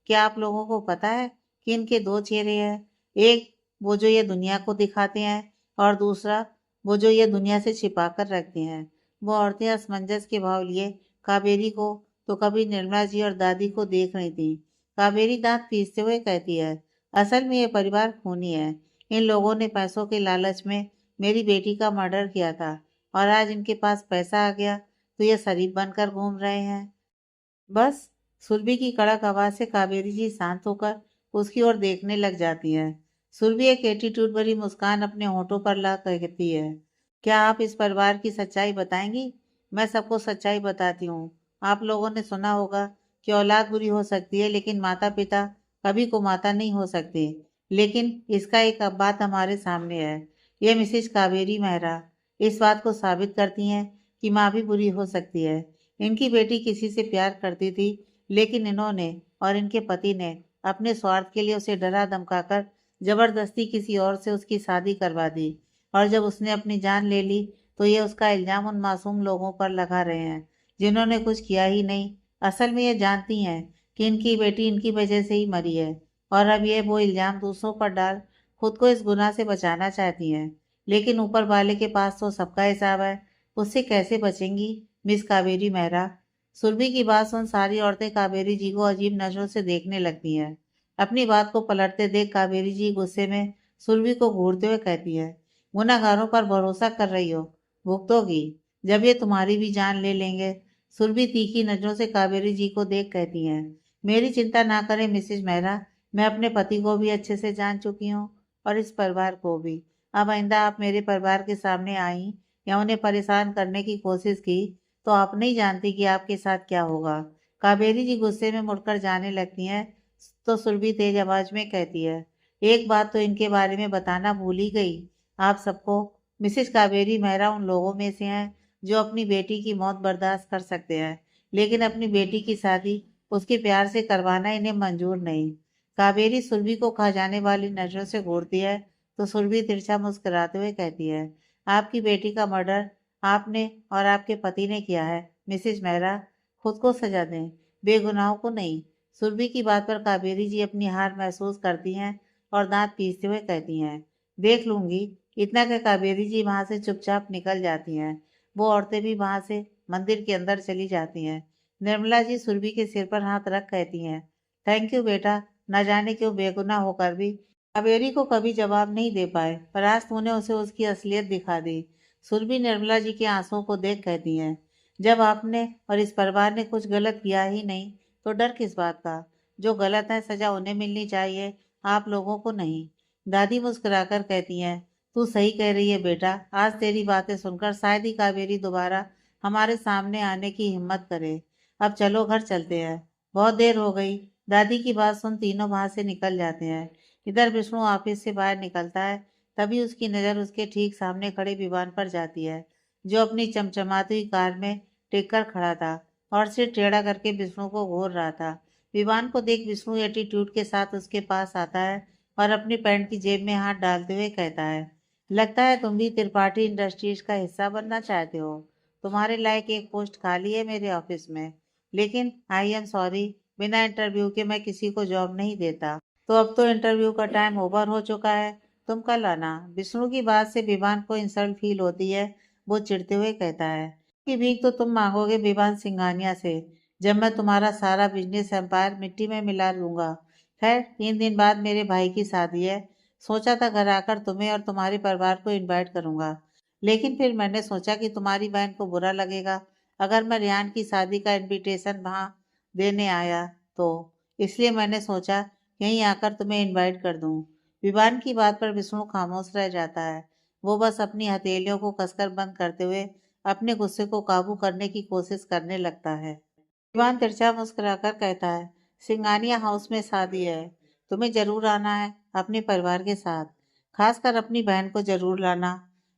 क्या आप लोगों को पता है कि इनके दो चेहरे हैं? एक वो जो ये दुनिया को दिखाते हैं, और दूसरा वो जो ये दुनिया से छिपा कर रखते हैं। वो औरतें असमंजस के भाव लिए कावेरी को तो कभी निर्मला जी और दादी को देख रही थी। कावेरी दांत पीसते हुए कहती है, असल में ये परिवार खूनी है। इन लोगों ने पैसों के लालच में मेरी बेटी का मर्डर किया था, और आज इनके पास पैसा आ गया तो ये शरीफ बनकर घूम रहे हैं। बस। सुरभि की कड़क आवाज से कावेरी जी शांत होकर उसकी ओर देखने लग जाती है। सुरभि एक एटीट्यूड भरी मुस्कान अपने होठों पर ला कहती है, क्या आप इस परिवार की सच्चाई बताएंगी? मैं सबको सच्चाई बताती हूँ। आप लोगों ने सुना होगा कि औलाद बुरी हो सकती है लेकिन माता पिता कभी को माता नहीं हो सकते। लेकिन इसका एक बात हमारे सामने है। ये मिसेज कावेरी मेहरा इस बात को साबित करती हैं कि माँ भी बुरी हो सकती है। इनकी बेटी किसी से प्यार करती थी, लेकिन इन्होंने और इनके पति ने अपने स्वार्थ के लिए उसे डरा धमकाकर जबरदस्ती किसी और से उसकी शादी करवा दी। और जब उसने अपनी जान ले ली तो ये उसका इल्जाम उन मासूम लोगों पर लगा रहे हैं जिन्होंने कुछ किया ही नहीं। असल में ये जानती हैं कि इनकी बेटी इनकी वजह से ही मरी है, और अब ये वो इल्जाम दूसरों पर डाल खुद को इस गुनाह से बचाना चाहती हैं। लेकिन ऊपर वाले के पास तो सबका हिसाब है, उससे कैसे बचेंगी मिस कावेरी मेहरा? सुरभि की बात सुन सारी औरतें कावेरी जी को अजीब नजरों से देखने लगती हैं। अपनी बात को पलटते देख कावेरी जी गुस्से में सुरभि को घूरते हुए कहती है, गुनाहगारों पर भरोसा कर रही हो, भुगतोगी जब ये तुम्हारी भी जान ले लेंगे। सुरभि तीखी नजरों से कावेरी जी को देख कहती है, मेरी चिंता ना करें मिसेज मेहरा, मैं अपने पति को भी अच्छे से जान चुकी हूँ और इस परिवार को भी। अब आइंदा आप मेरे परिवार के सामने आई या उन्हें परेशान करने की कोशिश की तो आप नहीं जानती कि आपके साथ क्या होगा। कावेरी जी गुस्से में मुड़कर जाने लगती हैं तो सुरभि तेज आवाज में कहती है, एक बात तो इनके बारे में बताना भूल ही गई आप सबको। मिसेज कावेरी मेहरा उन लोगों में से हैं जो अपनी बेटी की मौत बर्दाश्त कर सकते हैं, लेकिन अपनी बेटी की शादी उसके प्यार से करवाना इन्हें मंजूर नहीं। कावेरी सुरभि को खा जाने वाली नजरों से घूरती है तो सुरभि तिरछा मुस्कुराते हुए कहती है, आपकी बेटी का मर्डर आपने और आपके पति ने किया है मिसेज मेहरा, खुद को सजा दें, बेगुनाहों को नहीं। सुरभि की बात पर कावेरी जी अपनी हार महसूस करती हैं और दांत पीसते हुए कहती हैं, देख लूंगी। इतना कि कावेरी जी वहां से चुपचाप निकल जाती हैं। वो औरतें भी वहां से मंदिर के अंदर चली जाती हैं। निर्मला जी सुरभि के सिर पर हाथ रख कहती हैं, थैंक यू बेटा, न जाने क्यों बेगुनाह होकर भी कावेरी को कभी जवाब नहीं दे पाए, पर आज तूने उसे उसकी असलियत दिखा दी। सुरभि निर्मला जी के आंसुओं को देख कहती है, जब आपने और इस परिवार ने कुछ गलत किया ही नहीं तो डर किस बात का? जो गलत है सजा उन्हें मिलनी चाहिए, आप लोगों को नहीं। दादी मुस्कुराकर कहती हैं, तू सही कह रही है बेटा, आज तेरी बातें सुनकर शायद ही कावेरी दोबारा हमारे सामने आने की हिम्मत करे। अब चलो घर चलते हैं, बहुत देर हो गई। दादी की बात सुन तीनों वहां से निकल जाते हैं। इधर विष्णु ऑफिस से बाहर निकलता है, तभी उसकी नज़र उसके ठीक सामने खड़े विवान पर जाती है, जो अपनी चमचमाती हुई कार में टिक कर खड़ा था और सिर टेढ़ा करके विष्णु को घूर रहा था। विवान को देख विष्णु एटीट्यूड के साथ उसके पास आता है और अपनी पैंट की जेब में हाथ डालते हुए कहता है, लगता है तुम भी त्रिपाठी इंडस्ट्रीज का हिस्सा बनना चाहते हो। तुम्हारे लायक एक पोस्ट खाली है मेरे ऑफिस में, लेकिन आई एम सॉरी, बिना इंटरव्यू के मैं किसी को जॉब नहीं देता। तो अब तो इंटरव्यू का टाइम ओवर हो चुका है, तुम कल आना। विष्णु की बात से विवान को इंसल्ट फील होती है। वो चिढ़ते हुए कहता है कि भीख तो तुम मांगोगे विवान सिंघानिया से, जब मैं तुम्हारा सारा बिजनेस एम्पायर मिट्टी में मिला लूंगा। खैर 3 दिन बाद मेरे भाई की शादी है, सोचा था घर आकर तुम्हें और तुम्हारे परिवार को इनवाइट करूंगा, लेकिन फिर मैंने सोचा कि तुम्हारी बहन को बुरा लगेगा अगर मैं रेहान की शादी का इनविटेशन वहाँ देने आया तो, इसलिए मैंने सोचा यहीं आकर तुम्हें इनवाइट कर दूं। विवान की बात पर विष्णु खामोश रह जाता है। वो बस अपनी हथेलियों को कसकर बंद करते हुए अपने गुस्से को काबू करने की कोशिश करने लगता है। विवान तिरछा मुस्कुराकर कहता है, सिंगानिया हाउस में शादी है, तुम्हें जरूर आना है अपने परिवार के साथ, खासकर अपनी बहन को जरूर लाना।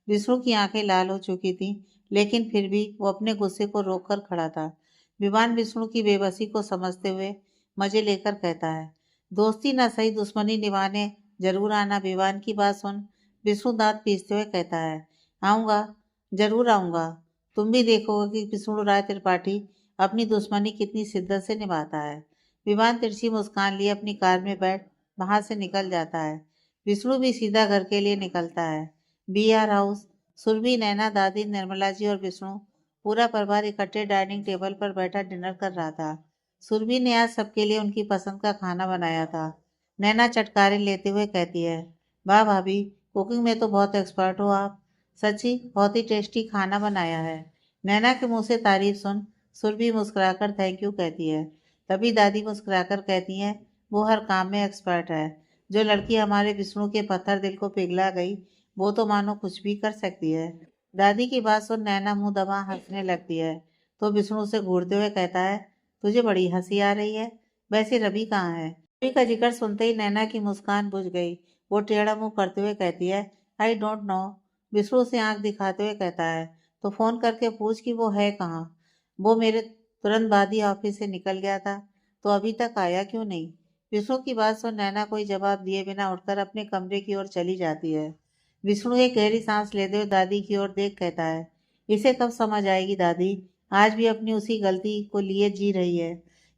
विष्णु की आंखें लाल हो चुकी थीं, लेकिन फिर भी वो अपने गुस्से को रोक कर खड़ा था। विवान विष्णु की बेबसी को समझते हुए मजे लेकर कहता है, दोस्ती न सही दुश्मनी निभाने जरूर आना। विवान की बात सुन विष्णु दांत पीसते हुए कहता है, आऊँगा, जरूर आऊँगा। तुम भी देखोगे कि विष्णु राय त्रिपाठी अपनी दुश्मनी कितनी शिद्दत से निभाता है। विवान तिरछी मुस्कान लिए अपनी कार में बैठ वहां से निकल जाता है। विष्णु भी सीधा घर के लिए निकलता है। BR house. सुरभि, नैना, दादी, निर्मला जी और विष्णु पूरा परिवार इकट्ठे डाइनिंग टेबल पर बैठा डिनर कर रहा था। सुरभि ने आज सबके लिए उनकी पसंद का खाना बनाया था। नैना चटकारे लेते हुए कहती है, वाह भाभी, कुकिंग में तो बहुत एक्सपर्ट हो आप, सच्ची बहुत ही टेस्टी खाना बनाया है। नैना के मुंह से तारीफ सुन सुरभि मुस्कुराकर थैंक यू कहती है। तभी दादी मुस्कुराकर कहती हैं, वो हर काम में एक्सपर्ट है। जो लड़की हमारे विष्णु के पत्थर दिल को पिघला गई, वो तो मानो कुछ भी कर सकती है। दादी की बात सुन नैना मुंह दबा हंसने लगती है, तो विष्णु से घूरते हुए कहता है, तुझे बड़ी हंसी आ रही है, वैसे रवि कहाँ है? रवि का जिक्र सुनते ही नैना की मुस्कान बुझ गई। वो टेढ़ा मुंह करते हुए कहती है, आई डोंट नो। विष्णु से आंख दिखाते हुए कहता है, तो फोन करके पूछ कि वो है कहाँ। वो मेरे तुरंत बाद ही ऑफिस से निकल गया था, तो अभी तक आया क्यों नहीं? विष्णु की बात सुन नैना कोई जवाब दिए बिना उठकर अपने कमरे की ओर चली जाती है। विष्णु एक गहरी सांस लेते हुए दादी की ओर देख कहता है, इसे कब समझ आएगी दादी, आज भी अपनी उसी गलती को लिए जी रही है।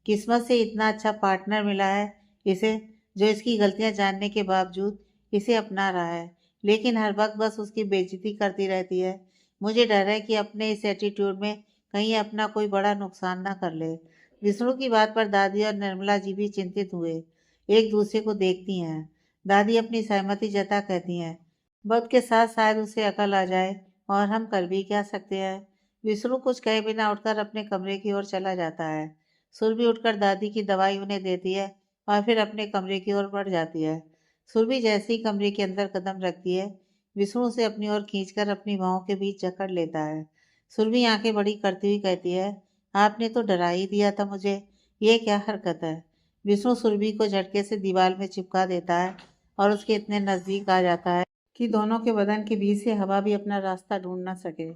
किस्मत से इतना अच्छा पार्टनर मिला है इसे, जो इसकी गलतियां जानने के बावजूद इसे अपना रहा है, लेकिन हर वक्त बस उसकी बेइज्जती करती रहती है। मुझे डर है कि अपने इस एटीट्यूड में कहीं अपना कोई बड़ा नुकसान ना कर ले। विष्णु की बात पर दादी और निर्मला जी भी चिंतित हुए, एक दूसरे को देखती हैं। दादी अपनी सहमति जता कहती हैं, वक्त के साथ शायद उसे अकल आ जाए, और हम कर भी क्या सकते हैं। विष्णु कुछ कहे बिना उठकर अपने कमरे की ओर चला जाता है। सुरभि उठकर दादी की दवाई उन्हें देती है और फिर अपने कमरे की ओर बढ़ जाती है। सुरभि जैसे ही कमरे के अंदर कदम रखती है, विष्णु से अपनी ओर खींचकर अपनी बाहों के बीच जकड़ लेता है। सुरभि आंखें बड़ी करती हुई कहती है, आपने तो डरा ही दिया था मुझे, ये क्या हरकत है? विष्णु सुरभि को झटके से दीवार में चिपका देता है और उसके इतने नजदीक आ जाता है कि दोनों के बदन के बीच से हवा भी अपना रास्ता ढूंढ ना सके।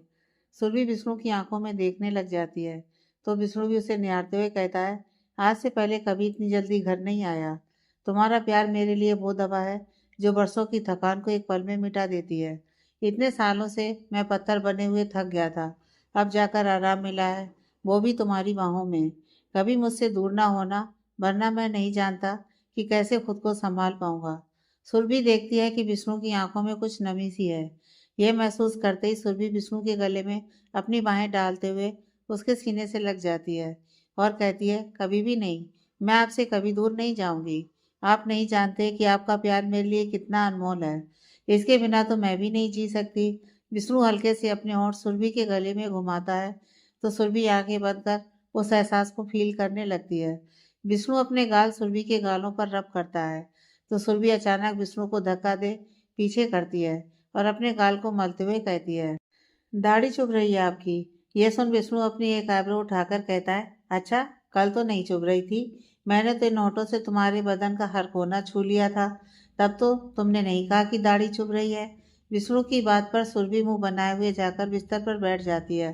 सुरभि विष्णु की आंखों में देखने लग जाती है, तो विष्णु भी उसे निहारते हुए कहता है, आज से पहले कभी इतनी जल्दी घर नहीं आया। तुम्हारा प्यार मेरे लिए वो दवा है जो बरसों की थकान को एक पल में मिटा देती है। इतने सालों से मैं पत्थर बने हुए थक गया था, अब जाकर आराम मिला है, वो भी तुम्हारी बाहों में। कभी मुझसे दूर ना होना, वरना मैं नहीं जानता कि कैसे खुद को संभाल पाऊंगा। सुरभि देखती है कि विष्णु की आंखों में कुछ नमी सी है। यह महसूस करते ही सुरभि विष्णु के गले में अपनी बाहें डालते हुए उसके सीने से लग जाती है और कहती है, कभी भी नहीं, मैं आपसे कभी दूर नहीं जाऊंगी। आप नहीं जानते कि आपका प्यार मेरे लिए कितना अनमोल है। इसके बिना तो मैं भी नहीं जी सकती। विष्णु हल्के से अपने होंठ सुरभि के गले में घुमाता है, तो सुरभि आंखें बंद कर उस एहसास को फील करने लगती है। विष्णु अपने गाल सुरभि के गालों पर रब करता है, तो सुरभि अचानक विष्णु को धक्का दे पीछे करती है और अपने गाल को मलते हुए कहती है, दाढ़ी चुभ रही है आपकी। यह सुन विष्णु अपनी एक आईब्रो उठाकर कहता है, अच्छा, कल तो नहीं चुभ रही थी। मैंने तो इन होठों से तुम्हारे बदन का हर कोना छू लिया था। तब तो तुमने नहीं कहा कि दाढ़ी चुभ रही है। विष्णु की बात पर सुरभि मुंह बनाए हुए जाकर बिस्तर पर बैठ जाती है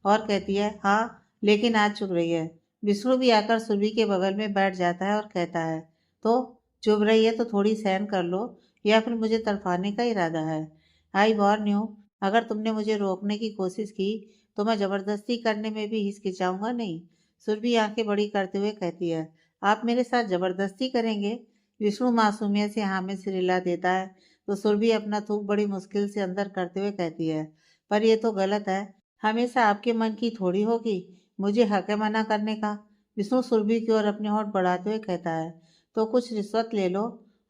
और कहती है, हाँ, लेकिन आज चुभ रही है। विष्णु भी आकर सुरभि के बगल में बैठ जाता है और कहता है, तो चुभ रही है तो थोड़ी सहन कर लो, या फिर मुझे तड़पाने का इरादा है। आई वॉर्न यू, अगर तुमने मुझे रोकने की कोशिश की तो मैं जबरदस्ती करने में भी हिचकिचाऊंगा नहीं। सुरभि आंखें बड़ी करते हुए कहती है, आप मेरे साथ जबरदस्ती करेंगे? विष्णु मासूमियत से हाँ में सिर हिला देता है, तो सुरभि अपना थूक बड़ी मुश्किल से अंदर करते हुए कहती है, पर यह तो गलत है। हमेशा आपके मन की थोड़ी होगी, मुझे हक है मना करने का। विष्णु सुरभि की ओर अपने होंठ बढ़ाते हुए कहता है, तो कुछ रिश्वत ले लो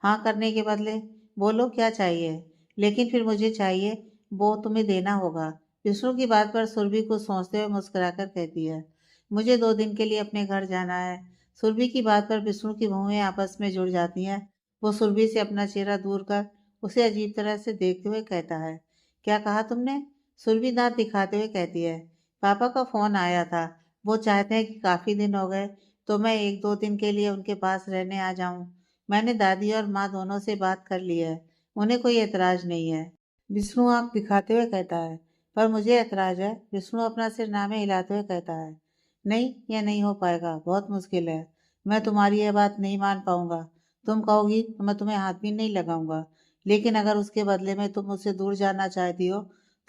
हाँ करने के बदले। बोलो क्या चाहिए, लेकिन फिर मुझे चाहिए वो तुम्हें देना होगा। विष्णु की बात पर सुरभि कुछ सोचते हुए मुस्कुराकर कहती है, मुझे 2 दिन के लिए अपने घर जाना है। सुरभि की बात पर विष्णु की भौहें आपस में जुड़ जाती हैं। वो सुरभि से अपना चेहरा दूर कर उसे अजीब तरह से देखते हुए कहता है, क्या कहा तुमने? सुरभि दांत दिखाते हुए कहती है, पापा का फोन आया था। वो चाहते हैं कि काफी दिन हो गए तो मैं 1-2 दिन के लिए उनके पास रहने आ जाऊं। मैंने दादी और माँ दोनों से बात कर ली है, उन्हें कोई एतराज नहीं है। विष्णु आंख दिखाते हुए कहता है, पर मुझे ऐतराज है। विष्णु अपना सिर नामे हिलाते हुए कहता है, नहीं, यह नहीं हो पाएगा, बहुत मुश्किल है। मैं तुम्हारी यह बात नहीं मान पाऊंगा। तुम कहोगी तो मैं तुम्हें हाथ भी नहीं लगाऊंगा, लेकिन अगर उसके बदले में तुम मुझसे दूर जाना चाहती हो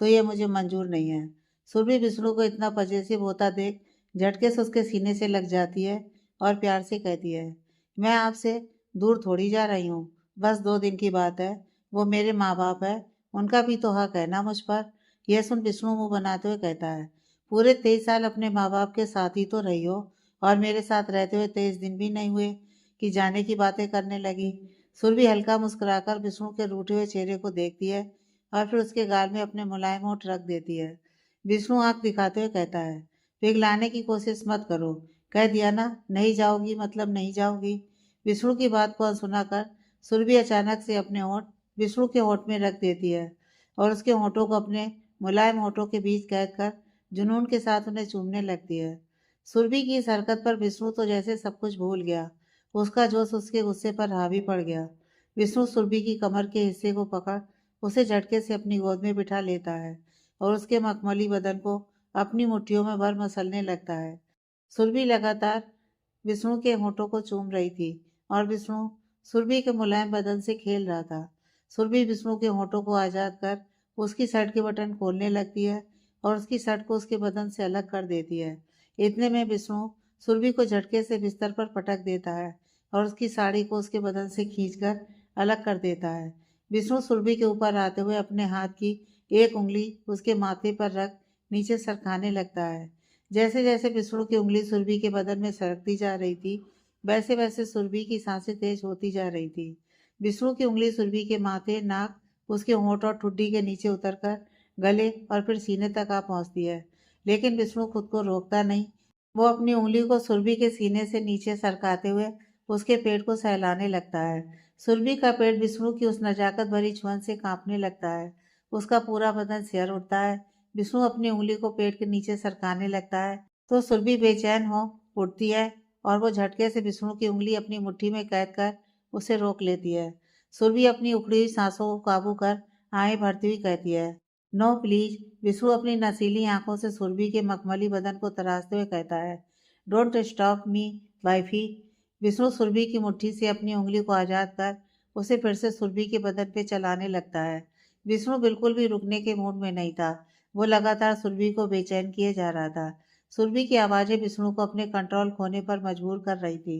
तो यह मुझे मंजूर नहीं है। सुरभि विष्णु को इतना पजेसिव होता देख झटके से उसके सीने से लग जाती है और प्यार से कहती है, मैं आपसे दूर थोड़ी जा रही हूँ, बस 2 दिन की बात है। वो मेरे माँ बाप है, उनका भी तो हक है ना मुझ पर। यह सुन विष्णु मुंह बनाते हुए कहता है, पूरे 23 साल अपने माँ बाप के साथ ही तो रही हो, और मेरे साथ रहते हुए 23 दिन भी नहीं हुए कि जाने की बातें करने लगी। सुरभि हल्का मुस्कुराकर विष्णु के रूठे हुए चेहरे को देखती है और फिर उसके गाल में अपने मुलायम होंठ रख देती है। विष्णु आंख दिखाते हुए कहता है, पिघलाने की कोशिश मत करो। कह दिया ना, नहीं जाओगी मतलब नहीं जाओगी। विष्णु की बात को अनसुना कर सुरभि अचानक से अपने होंठ विष्णु के होंठ में रख देती है और उसके होंठों को अपने मुलायम होंठों के बीच कैद कर जुनून के साथ उन्हें चूमने लगती है। सुरभि की इस हरकत पर विष्णु तो जैसे सब कुछ भूल गया। उसका जोश उसके गुस्से पर हावी पड़ गया। विष्णु सुरभि की कमर के हिस्से को पकड़ उसे झटके से अपनी गोद में बिठा लेता है और उसके मखमली बदन को अपनी मुट्ठियों में भर मसलने लगता है। सुरभि लगातार विष्णु के होठों को चूम रही थी और विष्णु सुरभि के मुलायम बदन से खेल रहा था। सुरभि विष्णु के होठों को आजाद कर उसकी शर्ट के बटन खोलने लगती है और उसकी शर्ट को उसके बदन से अलग कर देती है। इतने में विष्णु सुरभि को झटके से बिस्तर पर पटक देता है और उसकी साड़ी को उसके बदन से खींचकर अलग कर देता है। विष्णु सुरभि के ऊपर आते हुए अपने हाथ की एक उंगली उसके माथे पर रख नीचे सरकाने लगता है। जैसे जैसे विष्णु की उंगली सुरभि के बदन में सरकती जा रही थी, वैसे वैसे सुरभि की सांसें तेज होती जा रही थी। विष्णु की उंगली सुरभि के माथे, नाक, उसके होंठ और ठुड्डी के नीचे उतरकर गले और फिर सीने तक आ पहुंचती है, लेकिन विष्णु खुद को रोकता नहीं। वो अपनी उंगली को सुरभि के सीने से नीचे सरकाते हुए उसके पेट को सहलाने लगता है। सुरभि का पेट विष्णु की उस नजाकत भरी छुअन से कांपने लगता है। उसका पूरा बदन सिहर उठता है। विष्णु अपनी उंगली को पेट के नीचे सरकाने लगता है तो सुरभि बेचैन हो उठती है और वो झटके से विष्णु की उंगली अपनी मुट्ठी में कैद कर उसे रोक लेती है। सुरभि अपनी उखड़ी हुई सांसों को काबू कर आए भरती हुई कहती है, नो प्लीज। विष्णु अपनी नसीली आंखों से सुरभि के मखमली बदन को तराशते हुए कहता है, don't stop me wifey. Vishnu Surabhi की मुट्ठी से अपनी उंगली को आजाद कर उसे फिर से सुरभि के बदन पे चलाने लगता है। विष्णु बिल्कुल भी रुकने के मूड में नहीं था। वो लगातार सुरभि को बेचैन किए जा रहा था। सुरभि की आवाजें विष्णु को अपने कंट्रोल खोने पर मजबूर कर रही थी।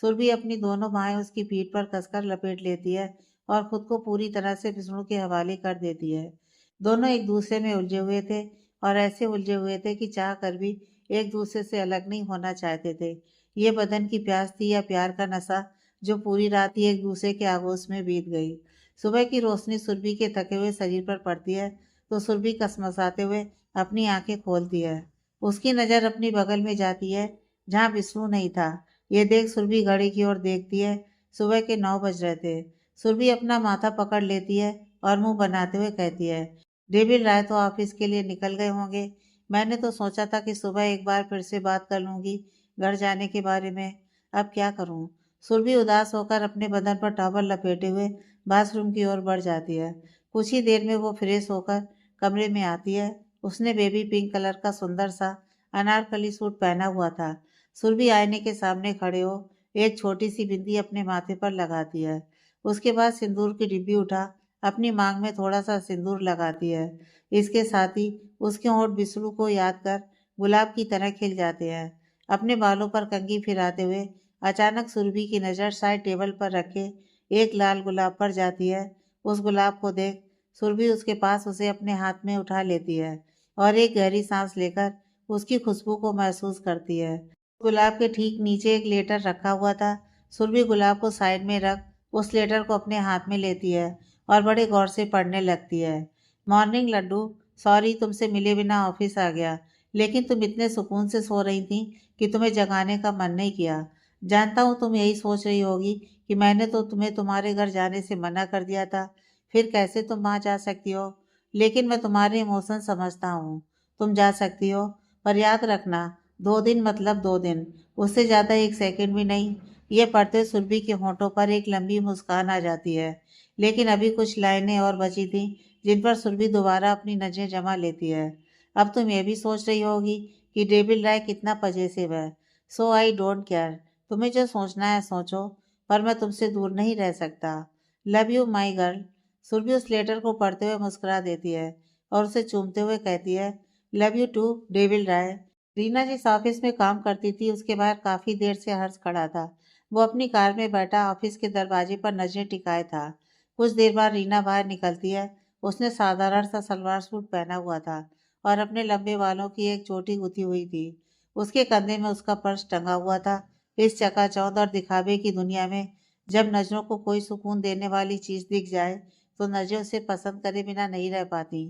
सुरभि अपनी दोनों बाहें उसकी पीठ पर कसकर लपेट लेती है और खुद को पूरी तरह से विष्णु के हवाले कर देती है। दोनों एक दूसरे में उलझे हुए थे और ऐसे उलझे हुए थे कि चाह कर भी एक दूसरे से अलग नहीं होना चाहते थे। ये बदन की प्यास थी या प्यार का नशा, जो पूरी रात ही एक दूसरे के आगोश में बीत गई। सुबह की रोशनी सुरभि के थके हुए शरीर पर पड़ती है तो सुरभि कसमसाते हुए अपनी आंखें खोलती है। उसकी नज़र अपनी बगल में जाती है जहाँ विष्णु नहीं था। ये देख सुरभि घड़ी की ओर देखती है। सुबह के 9 बज रहे थे। सुरभि अपना माथा पकड़ लेती है और मुंह बनाते हुए कहती है, डेविड राय तो ऑफिस के लिए निकल गए होंगे। मैंने तो सोचा था कि सुबह एक बार फिर से बात कर लूंगी घर जाने के बारे में। अब क्या करूं? सुरभि उदास होकर अपने बदन पर टॉवल लपेटे हुए बाथरूम की ओर बढ़ जाती है। कुछ ही देर में वो फ्रेश होकर कमरे में आती है। उसने बेबी पिंक कलर का सुंदर सा अनारकली सूट पहना हुआ था। सुरभि आईने के सामने खड़े हो एक छोटी सी बिंदी अपने माथे पर लगाती है। उसके बाद सिंदूर की डिब्बी उठा अपनी मांग में थोड़ा सा सिंदूर लगाती है। इसके साथ ही उसके होंठ विष्णु को याद कर गुलाब की तरह खिल जाते हैं। अपने बालों पर कंघी फिराते हुए अचानक सुरभि की नज़र शायद टेबल पर रखे एक लाल गुलाब पर जाती है। उस गुलाब को देख सुरभि उसके पास उसे अपने हाथ में उठा लेती है और एक गहरी सांस लेकर उसकी खुशबू को महसूस करती है। गुलाब के ठीक नीचे एक लेटर रखा हुआ था। सुरभि गुलाब को साइड में रख उस लेटर को अपने हाथ में लेती है और बड़े गौर से पढ़ने लगती है। मॉर्निंग लड्डू, सॉरी तुमसे मिले बिना ऑफिस आ गया, लेकिन तुम इतने सुकून से सो रही थी कि तुम्हें जगाने का मन नहीं किया। जानता हूँ तुम यही सोच रही होगी कि मैंने तो तुम्हें तुम्हारे घर जाने से मना कर दिया था, फिर कैसे तुम वहाँ जा सकती हो। लेकिन मैं तुम्हारे इमोशन समझता हूँ। तुम जा सकती हो, पर याद रखना 2 दिन मतलब 2 दिन, उससे ज़्यादा 1 सेकंड भी नहीं। ये पढ़ते सुरभि के होंठों पर एक लंबी मुस्कान आ जाती है। लेकिन अभी कुछ लाइनें और बची थी जिन पर सुरभि दोबारा अपनी नज़रें जमा लेती है। अब तुम ये भी सोच रही होगी कि डेविड राय कितना पजेसिव है। सो आई डोंट केयर, तुम्हें जो सोचना है सोचो, पर मैं तुमसे दूर नहीं रह सकता। Love you my girl. Surabhi उस लेटर को पढ़ते हुए मुस्कुरा देती है और उसे चूमते हुए कहती है, लव यू टू डेविड राय। रीना जिस ऑफिस में काम करती थी उसके बाहर काफ़ी देर से हर्ष खड़ा था। वो अपनी कार में बैठा ऑफिस के दरवाजे पर नजरें टिकाए था। कुछ देर बाद रीना बाहर निकलती है। उसने साधारण सा सलवार सूट पहना हुआ था और अपने लंबे बालों की एक चोटी गुथी हुई थी। उसके कंधे में उसका पर्स टंगा हुआ था। इस चकाचौंध और दिखावे की दुनिया में जब नज़रों को कोई सुकून देने वाली चीज़ दिख जाए तो नज़रें उसे पसंद करे बिना नहीं रह पाती।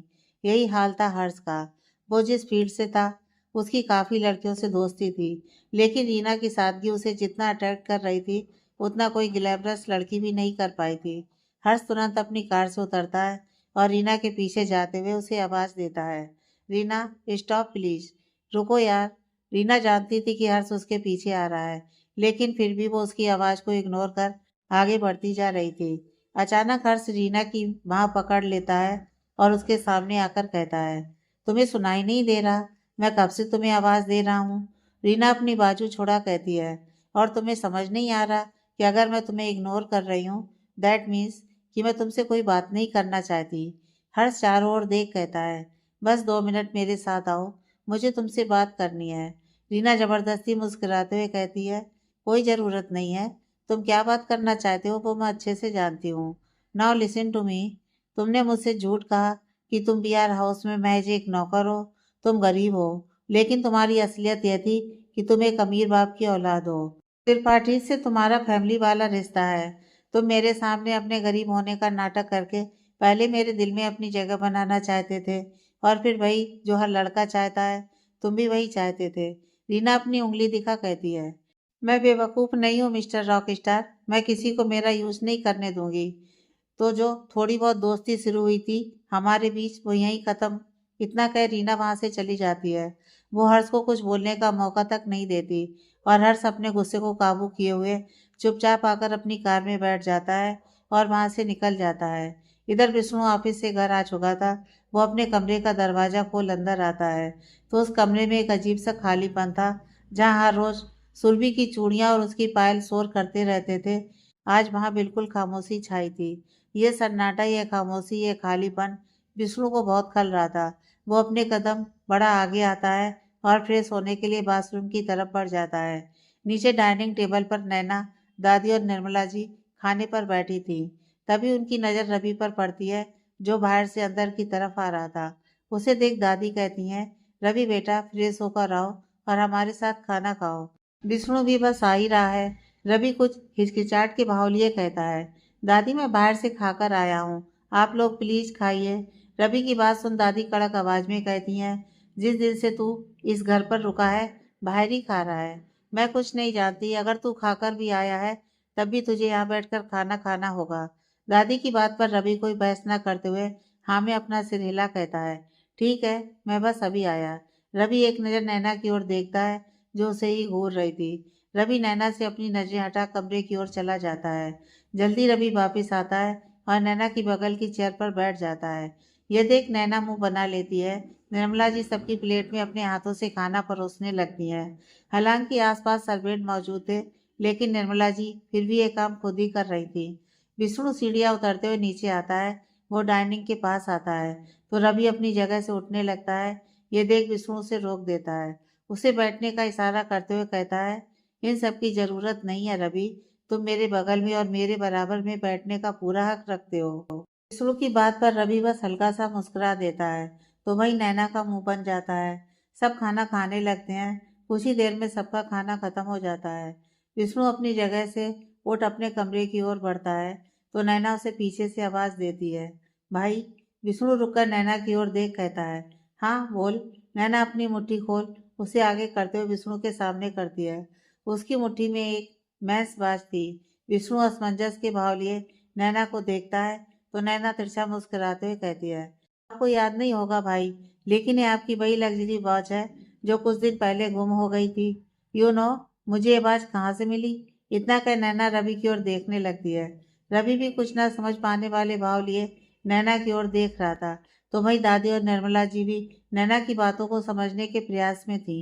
यही हाल था हर्ष का। वो जिस फील्ड से था उसकी काफ़ी लड़कियों से दोस्ती थी, लेकिन रीना की सादगी उसे जितना अट्रैक्ट कर रही थी उतना कोई ग्लैमरस लड़की भी नहीं कर पाई थी। हर्ष तुरंत अपनी कार से उतरता है और रीना के पीछे जाते हुए उसे आवाज़ देता है, रीना स्टॉप प्लीज, रुको यार। रीना जानती थी कि हर्ष उसके पीछे आ रहा है, लेकिन फिर भी वो उसकी आवाज़ को इग्नोर कर आगे बढ़ती जा रही थी। अचानक हर्ष रीना की बाँह पकड़ लेता है और उसके सामने आकर कहता है, तुम्हें सुनाई नहीं दे रहा? मैं कब से तुम्हें आवाज़ दे रहा हूँ। रीना अपनी बाजू छोड़ा कहती है, और तुम्हें समझ नहीं आ रहा कि अगर मैं तुम्हें इग्नोर कर रही हूँ दैट मीन्स कि मैं तुमसे कोई बात नहीं करना चाहती। हर्ष चारों ओर देख कहता है, बस 2 मिनट मेरे साथ आओ, मुझे तुमसे बात करनी है। रीना ज़बरदस्ती मुस्कुराते हुए कहती है, कोई ज़रूरत नहीं है, तुम क्या बात करना चाहते हो वो मैं अच्छे से जानती हूँ। Now listen to me. तुमने मुझसे झूठ कहा कि तुम बिहार हाउस में महज एक नौकर हो। तुम गरीब हो, लेकिन तुम्हारी असलियत यह थी कि तुम एक अमीर बाप की औलाद हो। त्रिपाठी से तुम्हारा फैमिली वाला रिश्ता है। तुम मेरे सामने अपने गरीब होने का नाटक करके पहले मेरे दिल में अपनी जगह बनाना चाहते थे, और फिर वही जो हर लड़का चाहता है तुम भी वही चाहते थे। रीना अपनी उंगली दिखा कहती है, मैं बेवकूफ़ नहीं हूँ मिस्टर रॉकस्टार, मैं किसी को मेरा यूज़ नहीं करने दूंगी। तो जो थोड़ी बहुत दोस्ती शुरू हुई थी हमारे बीच वो यहीं ख़त्म। इतना कह रीना वहाँ से चली जाती है। वो हर्ष को कुछ बोलने का मौका तक नहीं देती और हर्ष अपने गुस्से को काबू किए हुए चुपचाप आकर अपनी कार में बैठ जाता है और वहाँ से निकल जाता है। इधर विष्णु ऑफिस से घर आ चुका था। वो अपने कमरे का दरवाज़ा खोल अंदर आता है तो उस कमरे में एक अजीब सा खालीपन था। जहाँ हर रोज़ सुरभि की चूड़ियाँ और उसकी पायल शोर करते रहते थे, आज वहाँ बिल्कुल खामोशी छाई थी। ये सन्नाटा, ये खामोशी, ये खालीपन विष्णु को बहुत खल रहा था। वो अपने कदम बड़ा आगे आता है और फ्रेश होने के लिए बाथरूम की तरफ बढ़ जाता है। नीचे डाइनिंग टेबल पर नैना, दादी और निर्मला जी खाने पर बैठी थी। तभी उनकी नज़र रवि पर पड़ती है जो बाहर से अंदर की तरफ आ रहा था। उसे देख दादी कहती हैं, रवि बेटा फ्रेश होकर आओ और हमारे साथ खाना खाओ। विष्णु भी बस आ ही रहा है रवि कुछ हिचकिचाहट के भाव लिए कहता है, दादी मैं बाहर से खाकर आया हूँ, आप लोग प्लीज खाइए। रवि की बात सुन दादी कड़क आवाज में कहती हैं, जिस दिन से तू इस घर पर रुका है बाहर ही खा रहा है। मैं कुछ नहीं जानती, अगर तू खाकर भी आया है तब भी तुझे यहाँ बैठकर खाना खाना होगा। दादी की बात पर रवि कोई बहस न करते हुए हाँ में अपना सिर हिला कहता है, ठीक है मैं बस अभी आया। रवि एक नज़र नैना की ओर देखता है जो उसे ही घूर रही थी। रवि नैना से अपनी नजरें हटा कमरे की ओर चला जाता है। जल्दी रवि वापस आता है और नैना की बगल की चेयर पर बैठ जाता है। यह देख नैना मुंह बना लेती है। निर्मला जी सबकी प्लेट में अपने हाथों से खाना परोसने लगती हैं। हालांकि आसपास सर्वेंट मौजूद थे, लेकिन निर्मला जी फिर भी ये काम खुद ही कर रही थी। विष्णु सीढ़ियां उतरते हुए नीचे आता है। वो डाइनिंग के पास आता है तो रवि अपनी जगह से उठने लगता है। ये देख विष्णु उसे रोक देता है। उसे बैठने का इशारा करते हुए कहता है, इन सब की जरूरत नहीं है रवि, तुम मेरे बगल में और मेरे बराबर में बैठने का पूरा हक रखते हो। विष्णु की बात पर रवि बस हल्का सा मुस्कुरा देता है तो वही नैना का मुंह बन जाता है। सब खाना खाने लगते हैं। कुछ ही देर में सबका खाना खत्म हो जाता है। विष्णु अपनी जगह से उठ अपने कमरे की ओर बढ़ता है तो नैना उसे पीछे से आवाज देती है, भाई। विष्णु रुककर नैना की ओर देख कहता है, हाँ बोल। नैना अपनी मुट्ठी खोल उसे आगे करते हुए विष्णु के सामने करती है। उसकी मुट्ठी में एक मैंस बाज थी। विष्णु असमंजस के भाव लिए नैना को देखता है तो नैना तिरछा मुस्कुराते हुए कहती है, आपको याद नहीं होगा भाई, लेकिन ये आपकी वही लग्जरी वॉच है जो कुछ दिन पहले गुम हो गई थी। यू नो मुझे ये वॉच कहाँ से मिली। इतना कह नैना रवि की ओर देखने लगती है। रवि भी कुछ ना समझ पाने वाले भाव लिए नैना की ओर देख रहा था तो वही दादी और निर्मला जी भी नैना की बातों को समझने के प्रयास में थी।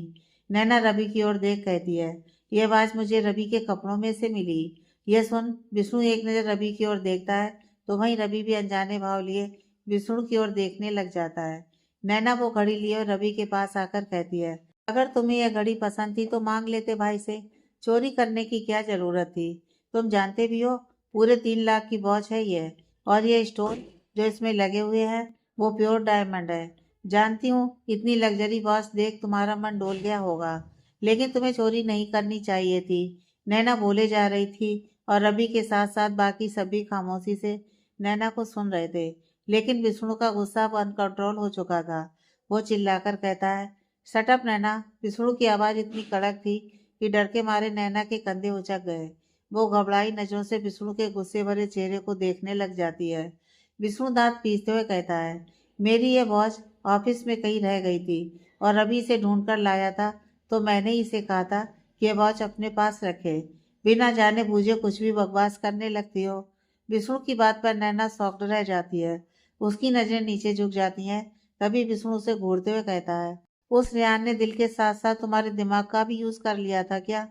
नैना रवि की ओर देख कहती है, यह वॉच मुझे रवि के कपड़ों में से मिली। यह सुन विष्णु एक नज़र रवि की ओर देखता है तो वहीं रवि भी अनजाने भाव लिए विष्णु की ओर देखने लग जाता है। नैना वो घड़ी लिए और रवि के पास आकर कहती है, अगर तुम्हें यह घड़ी पसंद थी तो मांग लेते भाई से, चोरी करने की क्या जरूरत थी। तुम जानते भी हो पूरे 3 लाख की वॉच है ये, और ये स्टोन जो इसमें लगे हुए हैं वो प्योर डायमंड है। जानती हूँ इतनी लग्जरी वॉच देख तुम्हारा मन डोल गया होगा, लेकिन तुम्हें चोरी नहीं करनी चाहिए थी। नैना बोले जा रही थी और रवि के साथ साथ बाकी सभी खामोशी से नैना को सुन रहे थे। लेकिन विष्णु का गुस्सा अब अनकंट्रोल हो चुका था। वो चिल्लाकर कहता है, शट अप नैना। विष्णु की आवाज इतनी कड़क थी कि डर के मारे नैना के कंधे उचक गए। वो घबराई नजरों से विष्णु के गुस्से भरे चेहरे को देखने लग जाती है। विष्णु दांत पीसते हुए कहता है, मेरी ये वॉच ऑफिस में कहीं रह गई थी और अभी इसे ढूंढ कर लाया था, तो मैंने इसे कहा था कि ये वॉच अपने पास रखे। बिना जाने बूझे कुछ भी बकवास करने लगती हो। विष्णु की बात पर नैना शॉक्ड रह जाती है। उसकी नजरें नीचे झुक जाती हैं। तभी विष्णु उसे घूरते हुए कहता है, उस रेहान ने दिल के साथ साथ तुम्हारे दिमाग का भी यूज कर लिया था क्या।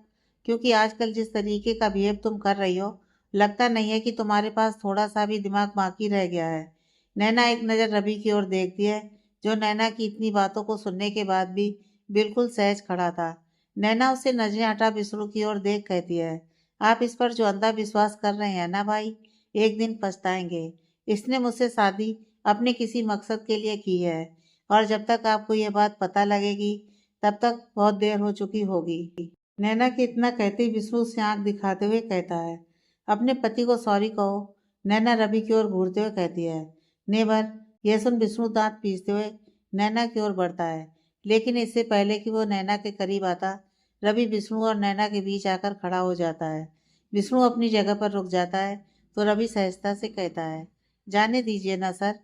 क्योंकि आजकल जिस तरीके का बिहेव तुम कर रही हो, लगता नहीं है कि तुम्हारे पास थोड़ा सा भी दिमाग बाकी रह गया है। नैना एक नज़र रवि की ओर देखती है जो नैना की इतनी बातों को सुनने के बाद भी बिल्कुल सहज खड़ा था। नैना उसे नजरें हटा विष्णु की ओर देख कहती है, आप इस पर जो अंधा विश्वास कर रहे हैं ना भाई, एक दिन पछताएंगे। इसने मुझसे शादी अपने किसी मकसद के लिए की है, और जब तक आपको यह बात पता लगेगी तब तक बहुत देर हो चुकी होगी। नैना के इतना कहते ही विष्णु से आंख दिखाते हुए कहता है, अपने पति को सॉरी कहो। नैना रवि की ओर घूरते हुए कहती है, नेवर। यह सुन विष्णु दांत पीसते हुए नैना की ओर बढ़ता है, लेकिन इससे पहले कि वो नैना के करीब आता, रवि विष्णु और नैना के बीच आकर खड़ा हो जाता है। विष्णु अपनी जगह पर रुक जाता है तो रवि सहजता से कहता है, जाने दीजिए ना सर,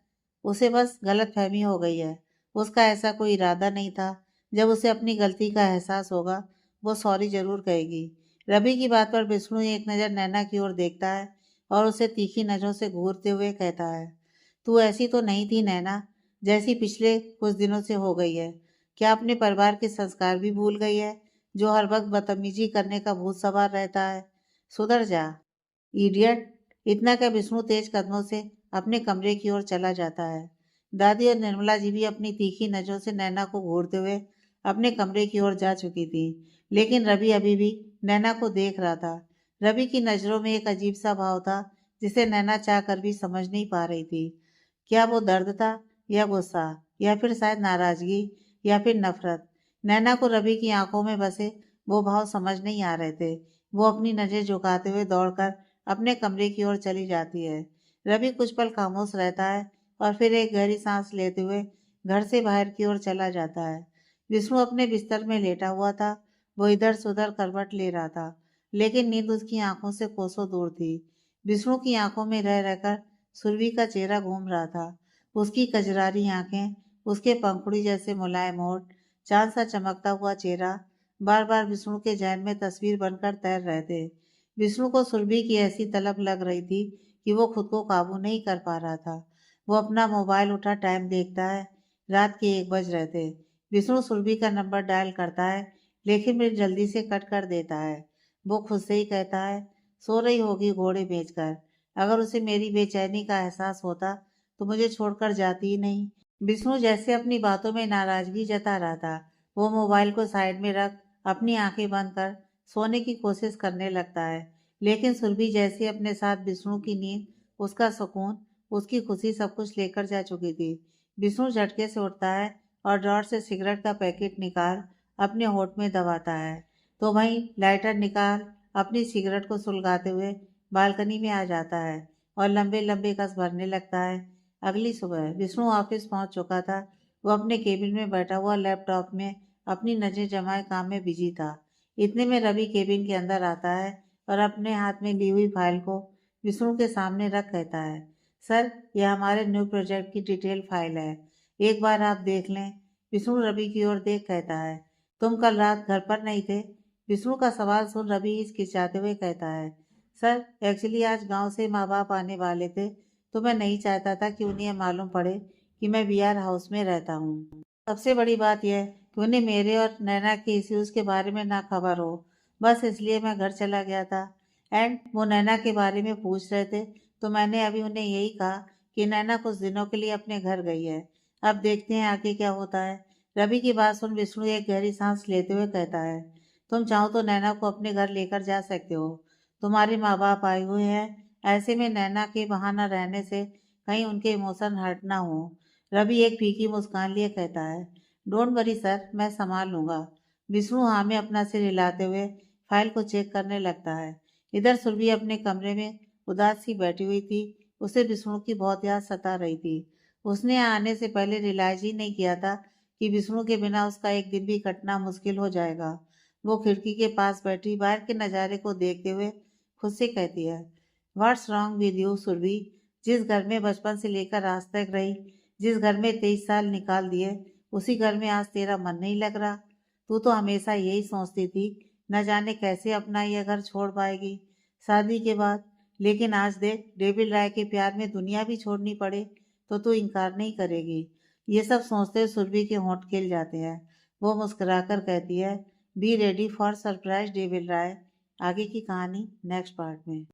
उसे बस गलतफहमी हो गई है। उसका ऐसा कोई इरादा नहीं था। जब उसे अपनी गलती का एहसास होगा वो सॉरी जरूर कहेगी। रवि की बात पर विष्णु एक नज़र नैना की ओर देखता है और उसे तीखी नजरों से घूरते हुए कहता है, तू ऐसी तो नहीं थी नैना जैसी पिछले कुछ दिनों से हो गई है। क्या अपने परिवार के संस्कार भी भूल गई है, जो हर वक्त बदतमीजी करने का भूत सवार रहता है। सुधर जा इडियट। इतना क्या विष्णु तेज कदमों से अपने कमरे की ओर चला जाता है। दादी और निर्मला जी भी अपनी तीखी नजरों से नैना को घूरते हुए अपने कमरे की ओर जा चुकी थी, लेकिन रवि अभी भी नैना को देख रहा था। रवि की नजरों में एक अजीब सा भाव था जिसे नैना चाह कर भी समझ नहीं पा रही थी। क्या वो दर्द था, या गुस्सा, या फिर शायद नाराजगी, या फिर नफरत। नैना को रवि की आंखों में बसे वो भाव समझ नहीं आ रहे थे। वो अपनी नज़र झुकाते हुए दौड़कर अपने कमरे की ओर चली जाती है। रवि कुछ पल खामोश रहता है और फिर एक गहरी सांस लेते हुए घर से बाहर की ओर चला जाता है। विष्णु अपने बिस्तर में लेटा हुआ था। वो इधर से उधर करवट ले रहा था, लेकिन नींद उसकी आंखों से कोसों दूर थी। विष्णु की आंखों में रह रहकर सुरभि का चेहरा घूम रहा था। उसकी कजरारी आंखें, उसके पंखुड़ी जैसे मुलायम होठ, चांद सा चमकता हुआ चेहरा बार बार विष्णु के जहन में तस्वीर बनकर तैर रहे थे। विष्णु को सुरभि की ऐसी तलब लग रही थी कि वो खुद को काबू नहीं कर पा रहा था। वो अपना मोबाइल उठा टाइम देखता है। रात के 1 बज रहे थे। विष्णु सुरभि का नंबर डायल करता है, लेकिन फिर जल्दी से कट कर देता है। वो खुद से ही कहता है, सो रही होगी घोड़े बेचकर। अगर उसे मेरी बेचैनी का एहसास होता तो मुझे छोड़कर जाती ही नहीं। विष्णु जैसे अपनी बातों में नाराजगी जता रहा था। वो मोबाइल को साइड में रख अपनी आंखें बंद कर सोने की कोशिश करने लगता है, लेकिन सुरभि जैसे अपने साथ विष्णु की नींद, उसका सुकून, उसकी खुशी सब कुछ लेकर जा चुकी थी। विष्णु झटके से उठता है और ड्रॉर से सिगरेट का पैकेट निकाल अपने होठ में दबाता है, तो वहीं लाइटर निकाल अपनी सिगरेट को सुलगाते हुए बालकनी में आ जाता है और लंबे लंबे कस भरने लगता है। अगली सुबह विष्णु ऑफिस पहुंच चुका था। वो अपने केबिन में बैठा हुआ लैपटॉप में अपनी नजर जमाए काम में बिजी था। इतने में रवि केबिन के अंदर आता है और अपने हाथ में ली हुई फाइल को विष्णु के सामने रख कहता है, सर, यह हमारे न्यू प्रोजेक्ट की डिटेल फाइल है, एक बार आप देख लें। विष्णु रवि की ओर देख कहता है, तुम कल रात घर पर नहीं थे? विष्णु का सवाल सुन रवि हिचकिचाते हुए कहता है, सर, एक्चुअली आज गांव से माँ बाप आने वाले थे, तो मैं नहीं चाहता था कि उन्हें मालूम पड़े कि मैं वीआर हाउस में रहता हूँ। सबसे बड़ी बात यह कि उन्हें मेरे और नैना के इश्यूज के बारे में ना खबर हो, बस इसलिए मैं घर चला गया था। एंड वो नैना के बारे में पूछ रहे थे, तो मैंने अभी उन्हें यही कहा कि नैना कुछ दिनों के लिए अपने घर गई है। अब देखते हैं आगे क्या होता है। रवि की बात सुन विष्णु एक गहरी सांस लेते हुए कहता है, तुम चाहो तो नैना को अपने घर लेकर जा सकते हो। तुम्हारे माँ बाप आए हुए हैं, ऐसे में नैना के वहां न रहने से कहीं उनके इमोशन हर्ट ना हो। रवि एक फीकी मुस्कान लिए कहता है, डोंट वरी सर, मैं संभाल लूंगा। विष्णु हाँ में अपना सिर हिलाते हुए फाइल को चेक करने लगता है। इधर सुरभि अपने कमरे में उदास सी बैठी हुई थी। उसे विष्णु की बहुत याद सता रही थी। उसने यहाँ आने से पहले रियलाइज ही नहीं किया था कि विष्णु के बिना उसका एक दिन भी कटना मुश्किल हो जाएगा। वो खिड़की के पास बैठी बाहर के नज़ारे को देखते हुए खुद से कहती है, what's wrong with you Surabhi? जिस घर में बचपन से लेकर आज तक रही, जिस घर में 23 साल निकाल दिए, उसी घर में आज तेरा मन नहीं लग रहा? तू तो हमेशा यही सोचती थी, न जाने कैसे अपना यह घर छोड़ पाएगी शादी के बाद। लेकिन आज देख, डेविड राय के प्यार में दुनिया भी छोड़नी पड़े तो तू इनकार नहीं करेगी। ये सब सोचते हुए सुरभि के होंठ खिल जाते हैं। वो मुस्कुराकर कहती है, be ready for surprise David Rai. आगे की कहानी नेक्स्ट पार्ट में।